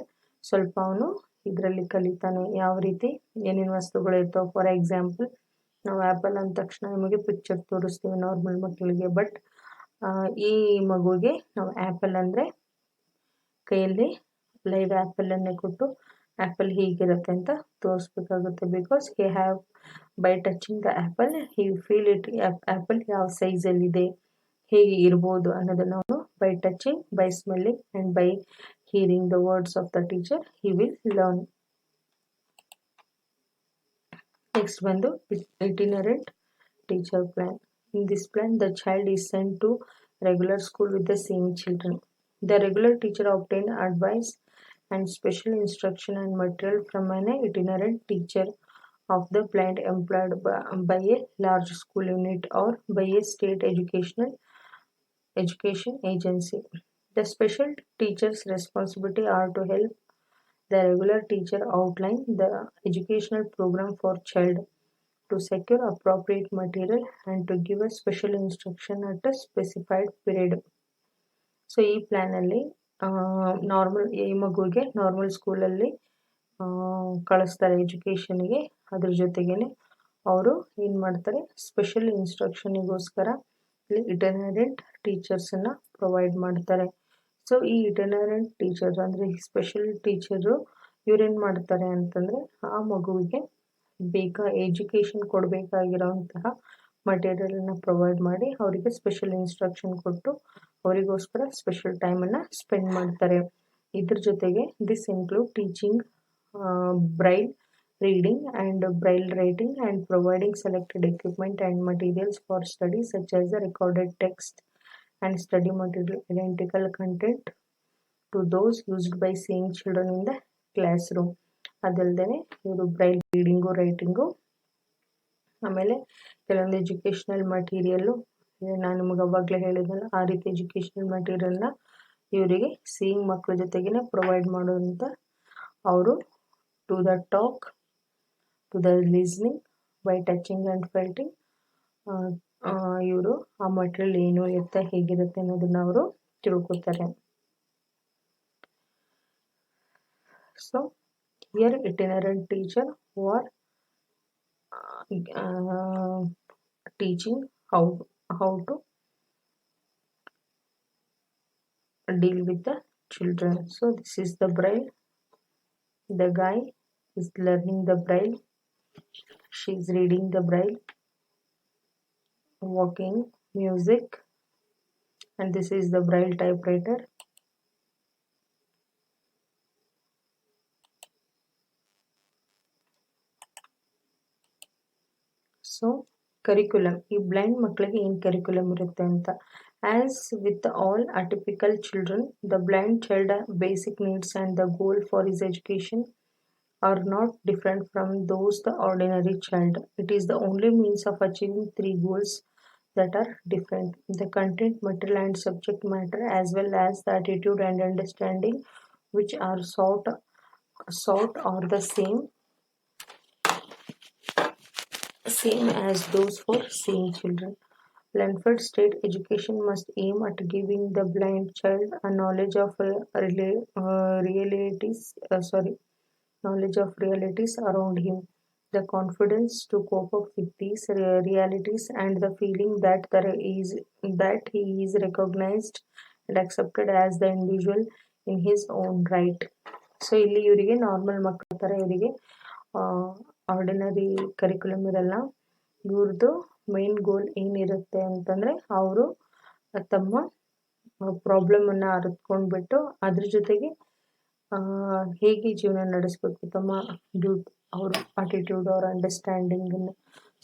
ಸ್ವಲ್ಪ ಅವನು ಇದರಲ್ಲಿ ಕಲಿತಾನೆ ಯಾವ ರೀತಿ ಏನೇನು ವಸ್ತುಗಳು ಇರ್ತಾವೆ. ಫಾರ್ ಎಕ್ಸಾಂಪಲ್, ನಾವು ಆ್ಯಪಲ್ ಅಂದ ತಕ್ಷಣ ನಿಮಗೆ ಪಿಕ್ಚರ್ ತೋರಿಸ್ತೀವಿ ನಾರ್ಮಲ್ ಮಕ್ಕಳಿಗೆ, ಬಟ್ ಈ ಮಗುವಿಗೆ ನಾವು ಆ್ಯಪಲ್ ಅಂದರೆ ಕೈಯಲ್ಲಿ ಲೈವ್ ಆ್ಯಪಲನ್ನೇ ಕೊಟ್ಟು ಆ್ಯಪಲ್ ಹೀಗಿರುತ್ತೆ ಅಂತ ತೋರಿಸ್ಬೇಕಾಗುತ್ತೆ. Because he have by touching the apple he feel it apple ಯಾವ ಸೈಜಲ್ಲಿದೆ, ಹೇಗೆ ಇರ್ಬೋದು ಅನ್ನೋದನ್ನು ಅವನು by touching, by smelling and by hearing the words of the teacher he will learn. Next ಬಂದು itinerant teacher plan. In this plan, the child is sent to regular school with the same children. The regular teacher obtained advice and special instruction and material from an itinerant teacher of the blind employed by a large school unit or by a state education agency. The special teacher's responsibility are to help the regular teacher outline the educational program for child, to secure appropriate material and to give a special instruction at a specified period. So ಈ ಪ್ಲ್ಯಾನಲ್ಲಿ normal ಈ ಮಗುವಿಗೆ normal ಸ್ಕೂಲಲ್ಲಿ ಕಳಿಸ್ತಾರೆ ಎಜುಕೇಷನ್ಗೆ. ಅದ್ರ ಜೊತೆಗೇ ಅವರು ಏನು ಮಾಡ್ತಾರೆ, ಸ್ಪೆಷಲ್ ಇನ್ಸ್ಟ್ರಕ್ಷನಿಗೋಸ್ಕರ ಇಲ್ಲಿ ಇಟನರೆಂಟ್ ಟೀಚರ್ಸನ್ನು ಪ್ರೊವೈಡ್ ಮಾಡ್ತಾರೆ. ಸೊ ಈ ಇಟನರೆಂಟ್ ಟೀಚರ್ಸ್ ಅಂದರೆ ಈ ಸ್ಪೆಷಲ್ ಟೀಚರು ಇವ್ರೇನು ಮಾಡ್ತಾರೆ ಅಂತಂದರೆ ಆ ಮಗುವಿಗೆ ಎಜುಕೇಷನ್ ಕೊಡಬೇಕಾಗಿರೋಂತಹ ಮಟೀರಿಯಲನ್ನು ಪ್ರೊವೈಡ್ ಮಾಡಿ ಅವರಿಗೆ ಸ್ಪೆಷಲ್ ಇನ್ಸ್ಟ್ರಕ್ಷನ್ ಕೊಟ್ಟು ಅವರಿಗೋಸ್ಕರ ಸ್ಪೆಷಲ್ ಟೈಮನ್ನು ಸ್ಪೆಂಡ್ ಮಾಡ್ತಾರೆ. ಇದ್ರ ಜೊತೆಗೆ this include teaching Braille reading and Braille writing and providing selected equipment and materials for study such as the recorded text and study material identical content to those used by seeing children in the classroom. ಅದಲ್ಲದೆ ಇವರು Braille reading writing ಆಮೇಲೆ ಕೆಲವೊಂದು educational material ನಾನು ನಿಮಗೆ ಅವಾಗಲೇ ಹೇಳಿದ್ನಲ್ಲ ಆ ರೀತಿ ಎಜುಕೇಷ್ನಲ್ ಮಟೀರಿಯಲ್ನ ಇವರಿಗೆ ಸೀಯಿಂಗ್ ಮಕ್ಕಳ ಜೊತೆಗೇ ಪ್ರೊವೈಡ್ ಮಾಡೋದಂತ ಅವರು to the talk, to the listening, by touching and felting ಇವರು ಆ ಮಟೀರಿಯಲ್ ಏನು ಎತ್ತ ಹೇಗಿರುತ್ತೆ ಅನ್ನೋದನ್ನು ಅವರು ತಿಳ್ಕೊತಾರೆ. So here itinerant teacher who are teaching how to deal with the children. So this is the braille. The guy is learning the braille. She is reading the braille, walking, music, and this is the braille typewriter. So curriculum, ಈ blind ಮಕ್ಕಳಿಗೆ ಏನು curriculum ಇರುತ್ತೆ ಅಂತ. As with all atypical children, the blind child basic needs and the goal for his education are not different from those the ordinary child. It is the only means of achieving three goals that are different: the content, material and subject matter, as well as the attitude and understanding which are sought or the same as those for seeing children. Blandford state education must aim at giving the blind child a knowledge of realities around him, the confidence to cope up with these realities, and the feeling that he is recognized and accepted as the individual in his own right. So ಇಲ್ಲಿ ಇವರಿಗೆ normal ಮಕ್ಕಳ ಥರ ಇವರಿಗೆ ordinary curriculum ಇರಲ್ಲ. ಇವ್ರದ್ದು main ಗೋಲ್ ಏನಿರುತ್ತೆ ಅಂತಂದರೆ ಅವರು ತಮ್ಮ ಪ್ರಾಬ್ಲಮನ್ನು ಅರಿತ್ಕೊಂಡ್ಬಿಟ್ಟು ಅದ್ರ ಜೊತೆಗೆ ಹೇಗೆ ಜೀವನ ನಡೆಸಬೇಕು, ತಮ್ಮ ಅವ್ರ ಆಟಿಟ್ಯೂಡ್ ಅವ್ರ ಅಂಡರ್ಸ್ಟ್ಯಾಂಡಿಂಗನ್ನು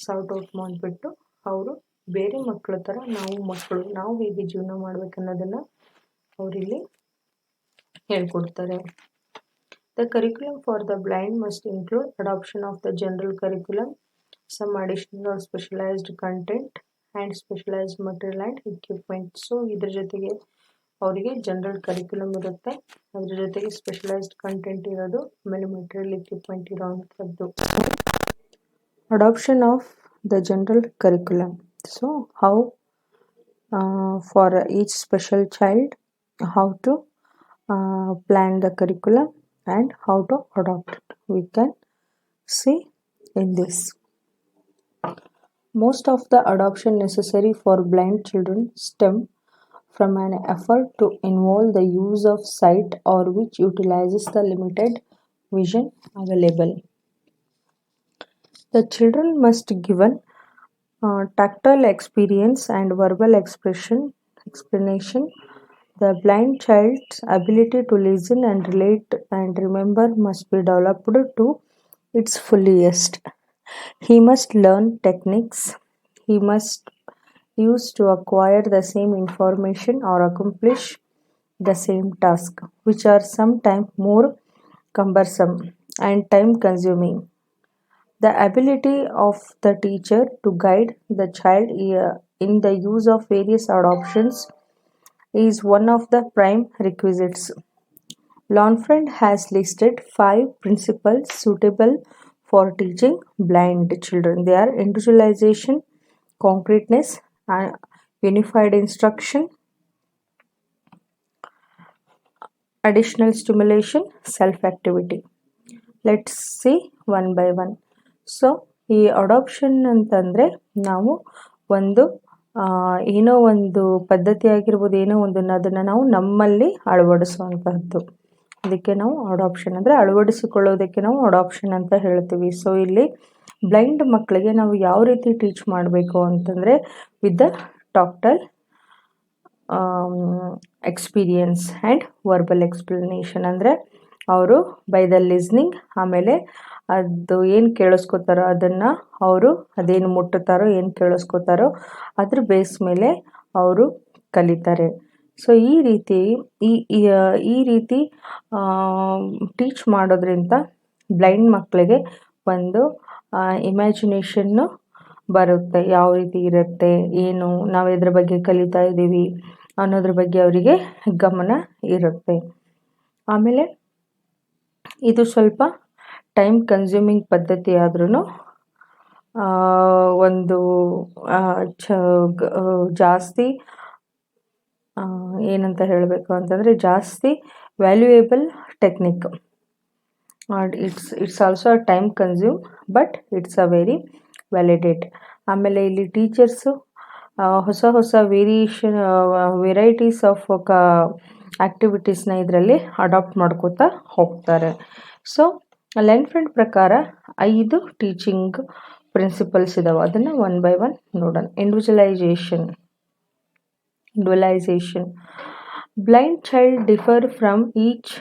ಸಾರ್ಟ್ ಔಟ್ ಮಾಡಿಬಿಟ್ಟು ಅವರು ಬೇರೆ ಮಕ್ಕಳ ಥರ ನಾವು ಹೇಗೆ ಜೀವನ ಮಾಡ್ಬೇಕನ್ನೋದನ್ನು ಅವರಿಲ್ಲಿ ಹೇಳ್ಕೊಡ್ತಾರೆ. The curriculum for the blind must include adoption of the general curriculum, some additional or specialized content and specialized material and equipment. So ಇದ್ರ ಜೊತೆಗೆ ಅವರಿಗೆ ಜನರಲ್ ಕರಿಕ್ಯುಲಮ್ ಇರುತ್ತೆ, ಅದ್ರ ಜೊತೆಗೆ ಸ್ಪೆಷಲೈಸ್ಡ್ ಕಂಟೆಂಟ್ ಇರೋದು, ಆಮೇಲೆ ಮೆಟೀರಿಯಲ್ ಎಕ್ವಿಪ್ಮೆಂಟ್ ಇರೋವಂಥದ್ದು. Adoption of the general curriculum. So how for each special child, how to plan the curriculum and how to adopt it, we can see in this. Most of the adoption necessary for blind children stem from an effort to involve the use of sight or which utilizes the limited vision available. The children must given tactile experience and verbal explanation. The blind child's ability to listen and relate and remember must be developed to its fullest. He must learn techniques he must use to acquire the same information or accomplish the same task, which are sometimes more cumbersome and time consuming. The ability of the teacher to guide the child in the use of various adoptions is one of the prime requisites. Lanfranc has listed 5 principles suitable for teaching blind children. They are individualization, concreteness, unified instruction, additional stimulation, self-activity. Let's see one by one. So ಈ adoption ಅಂತಂದರೆ ನಾವು ಒಂದು ಏನೋ ಒಂದು ಪದ್ಧತಿ ಆಗಿರ್ಬೋದು, ಏನೋ ಅದನ್ನು ನಾವು ನಮ್ಮಲ್ಲಿ ಅಳವಡಿಸುವಂತಹದ್ದು, ಅದಕ್ಕೆ ನಾವು ಅಡಾಪ್ಷನ್ ಅಂದರೆ ಅಳವಡಿಸಿಕೊಳ್ಳೋದಕ್ಕೆ ನಾವು ಅಡಾಪ್ಷನ್ ಅಂತ ಹೇಳ್ತೀವಿ. ಸೊ ಇಲ್ಲಿ ಬ್ಲೈಂಡ್ ಮಕ್ಕಳಿಗೆ ನಾವು ಯಾವ ರೀತಿ ಟೀಚ್ ಮಾಡಬೇಕು ಅಂತಂದರೆ with the tactile experience and verbal explanation. ಅಂದರೆ ಅವರು ಬೈ ದ ಲಿಸ್ನಿಂಗ್, ಆಮೇಲೆ ಅದು ಏನು ಕೇಳಿಸ್ಕೊತಾರೋ ಅದನ್ನು ಅವರು ಅದೇನು ಮುಟ್ಟುತ್ತಾರೋ ಏನು ಕೇಳಿಸ್ಕೊತಾರೋ ಅದ್ರ ಬೇಸ್ ಮೇಲೆ ಅವರು ಕಲಿತಾರೆ. ಸೊ ಈ ರೀತಿ ಟೀಚ್ ಮಾಡೋದ್ರಿಂದ ಬ್ಲೈಂಡ್ ಮಕ್ಕಳಿಗೆ ಒಂದು ಇಮ್ಯಾಜಿನೇಷನ್ನು ಬರುತ್ತೆ, ಯಾವ ರೀತಿ ಇರುತ್ತೆ, ಏನು ನಾವು ಇದ್ರ ಬಗ್ಗೆ ಕಲಿತಾ ಇದ್ದೀವಿ ಅನ್ನೋದ್ರ ಬಗ್ಗೆ ಅವರಿಗೆ ಗಮನ ಇರುತ್ತೆ. ಆಮೇಲೆ ಇದು ಸ್ವಲ್ಪ ಟೈಮ್ ಕನ್ಸ್ಯೂಮಿಂಗ್ ಪದ್ಧತಿ ಆದ್ರೂ ಒಂದು ಜಾಸ್ತಿ ಏನಂತ ಹೇಳಬೇಕು ಅಂತಂದರೆ ಜಾಸ್ತಿ valuable technique. It's also time consume but it's a very validate. ಆಮೇಲೆ ಇಲ್ಲಿ ಟೀಚರ್ಸು ಹೊಸ ವೆರೈಟೀಸ್ ಆಫ್ ಆ್ಯಕ್ಟಿವಿಟೀಸ್ನ ಇದರಲ್ಲಿ ಅಡಾಪ್ಟ್ ಮಾಡ್ಕೋತಾ ಹೋಗ್ತಾರೆ. ಸೊ ಲ್ಯಾನ್ಫ್ರಂಡ್ ಪ್ರಕಾರ 5 ಟೀಚಿಂಗ್ ಪ್ರಿನ್ಸಿಪಲ್ಸ್ ಇದಾವೆ, ಅದನ್ನು ಒನ್ ಬೈ ಒನ್ ನೋಡೋಣ. Individualisation. Blind child differ from each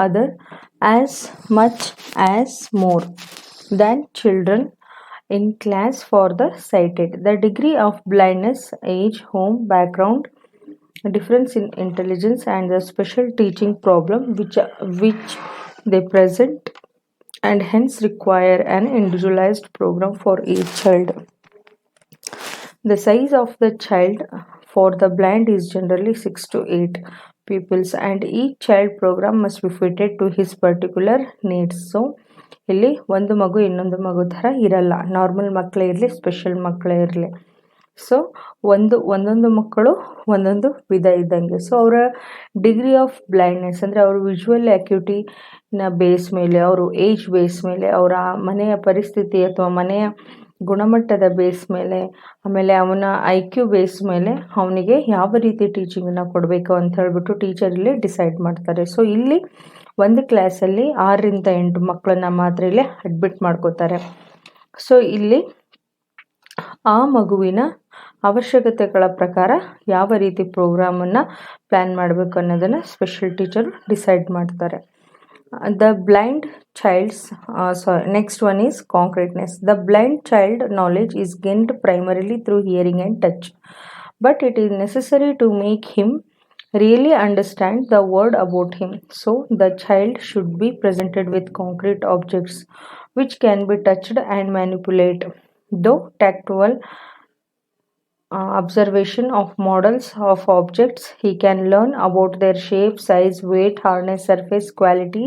other as much as more than children in class for the sighted. The degree of blindness, age, home, background, difference in intelligence, and the special teaching problem which they present and hence require an individualized program for each child. The size of the child for the blind is generally 6 to 8. pupils and each child program must be fitted to his particular needs. So ಇಲ್ಲಿ ಒಂದು ಮಗು ಇನ್ನೊಂದು ಮಗು ಥರ ಇರಲ್ಲ, normal ಮಕ್ಕಳೇ ಇರಲಿ special ಮಕ್ಕಳೇ ಇರಲಿ. ಸೊ ಒಂದೊಂದು ಮಕ್ಕಳು ಒಂದೊಂದು ವಿಧ ಇದ್ದಂಗೆ. ಸೊ ಅವರ ಡಿಗ್ರಿ ಆಫ್ ಬ್ಲೈಂಡ್ನೆಸ್ ಅಂದರೆ ಅವರು ವಿಜುವಲ್ ಆ್ಯಕ್ಟಿವಿಟಿನ ಬೇಸ್ ಮೇಲೆ, ಅವರು ಏಜ್ ಬೇಸ್ ಮೇಲೆ, ಅವರ ಮನೆಯ ಪರಿಸ್ಥಿತಿ ಅಥವಾ ಮನೆಯ ಗುಣಮಟ್ಟದ ಬೇಸ್ ಮೇಲೆ, ಆಮೇಲೆ ಅವನ IQ ಬೇಸ್ ಮೇಲೆ ಅವನಿಗೆ ಯಾವ ರೀತಿ ಟೀಚಿಂಗನ್ನ ಕೊಡಬೇಕು ಅಂತ ಹೇಳ್ಬಿಟ್ಟು ಟೀಚರ್ ಇಲ್ಲಿ ಡಿಸೈಡ್ ಮಾಡ್ತಾರೆ. ಸೊ ಇಲ್ಲಿ ಒಂದು ಕ್ಲಾಸಲ್ಲಿ 6ರಿಂದ 8 ಮಕ್ಕಳನ್ನ ಮಾತ್ರ ಇಲ್ಲಿ ಅಡ್ಮಿಟ್ ಮಾಡ್ಕೋತಾರೆ. ಸೊ ಇಲ್ಲಿ ಆ ಮಗುವಿನ ಅವಶ್ಯಕತೆಗಳ ಪ್ರಕಾರ ಯಾವ ರೀತಿ ಪ್ರೋಗ್ರಾಮನ್ನು ಪ್ಲ್ಯಾನ್ ಮಾಡಬೇಕು ಅನ್ನೋದನ್ನು ಸ್ಪೆಷಲ್ ಟೀಚರು ಡಿಸೈಡ್ ಮಾಡ್ತಾರೆ. The blind child's next one is concreteness. The blind child knowledge is gained primarily through hearing and touch, but it is necessary to make him really understand the word about him. So the child should be presented with concrete objects which can be touched and manipulated. Though tactile observation of models of objects, he can learn about their shape, size, weight, hardness, surface quality,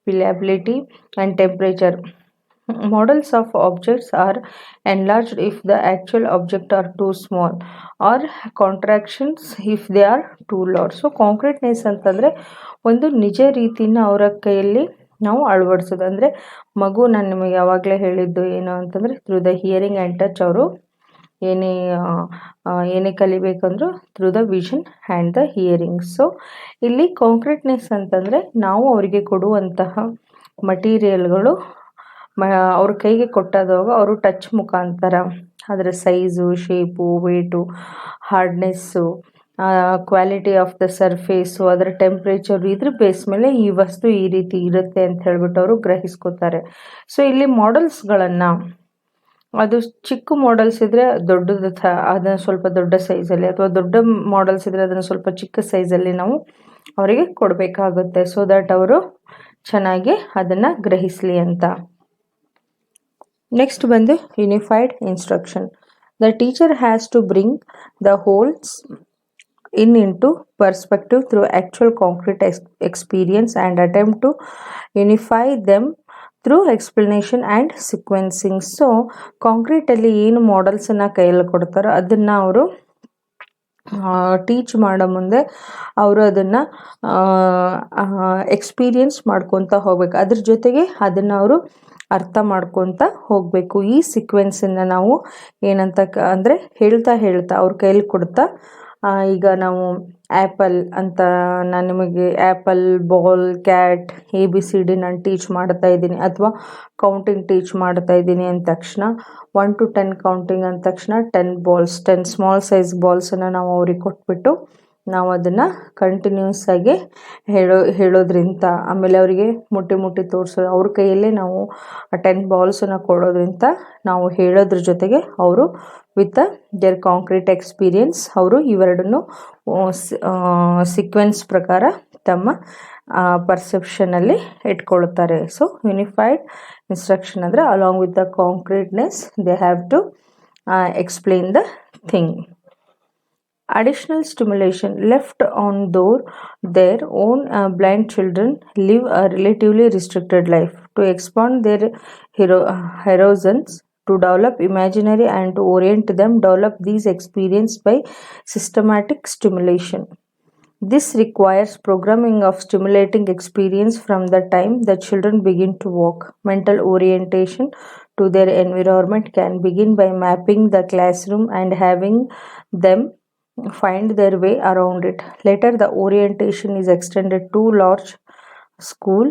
reliability, and temperature. Models of objects are enlarged if the actual object are too small, or contractions if they are too large. So concreteness ಅಂತಂದರೆ ಒಂದು ನಿಜ ರೀತಿನ ಅವರ ಕೈಯಲ್ಲಿ ನಾವು ಅಳವಡಿಸೋದು. ಅಂದರೆ ಮಗು ನಾನು ನಿಮಗೆ ಯಾವಾಗಲೇ ಹೇಳಿದ್ದು ಏನು ಅಂತಂದರೆ through the hearing and touch ಅವರು ಏನೇ ಕಲಿಬೇಕಂದ್ರೂ through the vision and the hearing. So ಇಲ್ಲಿ ಕಾಂಕ್ರೀಟ್ನೆಸ್ ಅಂತಂದರೆ ನಾವು ಅವರಿಗೆ ಕೊಡುವಂತಹ ಮಟೀರಿಯಲ್ಗಳು ಅವ್ರ ಕೈಗೆ ಕೊಟ್ಟಾದಾಗ ಅವರು ಟಚ್ ಮುಖಾಂತರ ಅದರ size, shape, weight, hardness, quality of the surface, ಅದರ ಟೆಂಪ್ರೇಚರು, ಇದ್ರ ಬೇಸ್ ಮೇಲೆ ಈ ವಸ್ತು ಈ ರೀತಿ ಇರುತ್ತೆ ಅಂತ ಹೇಳ್ಬಿಟ್ಟು ಅವರು ಗ್ರಹಿಸ್ಕೋತಾರೆ. ಸೊ ಇಲ್ಲಿ ಮಾಡೆಲ್ಸ್ಗಳನ್ನು ಅದು ಚಿಕ್ಕ ಮಾಡೆಲ್ಸ್ ಇದ್ದರೆ ದೊಡ್ಡದು ಅದನ್ನು ಸ್ವಲ್ಪ ದೊಡ್ಡ ಸೈಜಲ್ಲಿ, ಅಥವಾ ದೊಡ್ಡ ಮಾಡೆಲ್ಸ್ ಇದ್ದರೆ ಅದನ್ನು ಸ್ವಲ್ಪ ಚಿಕ್ಕ ಸೈಜಲ್ಲಿ ನಾವು ಅವರಿಗೆ ಕೊಡಬೇಕಾಗುತ್ತೆ. ಸೊ ದಟ್ ಅವರು ಚೆನ್ನಾಗಿ ಅದನ್ನು ಗ್ರಹಿಸಲಿ ಅಂತ. ನೆಕ್ಸ್ಟ್ ಬಂದು unified instruction. The teacher has to bring the wholes into perspective through actual concrete experience and attempt to unify them through explanation and sequencing. So ಕಾಂಕ್ರೀಟಲ್ಲಿ ಏನು ಮಾಡೆಲ್ಸನ್ನು ಕೈಯಲ್ಲಿ ಕೊಡ್ತಾರೋ ಅದನ್ನು ಅವರು ಟೀಚ್ ಮಾಡೋ ಮುಂದೆ ಅವರು ಅದನ್ನು ಎಕ್ಸ್ಪೀರಿಯನ್ಸ್ ಮಾಡ್ಕೊತ ಹೋಗ್ಬೇಕು. ಅದ್ರ ಜೊತೆಗೆ ಅದನ್ನು ಅವರು ಅರ್ಥ ಮಾಡ್ಕೊತ ಹೋಗಬೇಕು. ಈ ಸೀಕ್ವೆನ್ಸನ್ನು ನಾವು ಏನಂತ ಅಂದರೆ ಹೇಳ್ತಾ ಅವ್ರ ಕೈಯಲ್ಲಿ ಕೊಡ್ತಾ, ಈಗ ನಾವು ಆ್ಯಪಲ್ ಅಂತ ನಾನು ನಿಮಗೆ ಆ್ಯಪಲ್, ಬಾಲ್, ಕ್ಯಾಟ್, ABCD ನಾನು ಟೀಚ್ ಮಾಡ್ತಾ ಇದ್ದೀನಿ, ಅಥವಾ ಕೌಂಟಿಂಗ್ ಟೀಚ್ ಮಾಡ್ತಾ ಇದ್ದೀನಿ ಅಂದ ತಕ್ಷಣ 1 to 10 ಕೌಂಟಿಂಗ್ ಅಂದ ತಕ್ಷಣ 10 ಬಾಲ್ಸ್, 10 ಸ್ಮಾಲ್ ಸೈಜ್ ಬಾಲ್ಸನ್ನು ನಾವು ಅವ್ರಿಗೆ ಕೊಟ್ಬಿಟ್ಟು ನಾವು ಅದನ್ನು ಕಂಟಿನ್ಯೂಸ್ ಆಗಿ ಹೇಳೋದ್ರಿಂದ, ಆಮೇಲೆ ಅವರಿಗೆ ಮುಟ್ಟಿ ತೋರಿಸೋದು, ಅವ್ರ ಕೈಯಲ್ಲೇ ನಾವು 10 ಬಾಲ್ಸನ್ನು ಕೊಡೋದ್ರಿಂದ ನಾವು ಹೇಳೋದ್ರ ಜೊತೆಗೆ ಅವರು ವಿತ್ ದೇರ್ ಕಾಂಕ್ರೀಟ್ ಎಕ್ಸ್ಪೀರಿಯನ್ಸ್ ಅವರು ಇವೆರಡನ್ನು ಸೀಕ್ವೆನ್ಸ್ ಪ್ರಕಾರ ತಮ್ಮ ಪರ್ಸೆಪ್ಷನಲ್ಲಿ ಇಟ್ಕೊಳ್ತಾರೆ. ಸೊ ಯೂನಿಫೈಡ್ ಇನ್ಸ್ಟ್ರಕ್ಷನ್ ಅಂದರೆ along with the concreteness they have to explain the thing. Additional stimulation left on their own blind children live a relatively restricted life. To expand their horizons, to develop imaginary and to orient them, develop these experiences by systematic stimulation. This requires programming of stimulating experience from the time the children begin to walk. Mental orientation to their environment can begin by mapping the classroom and having them find their way around it. Later the orientation is extended to large school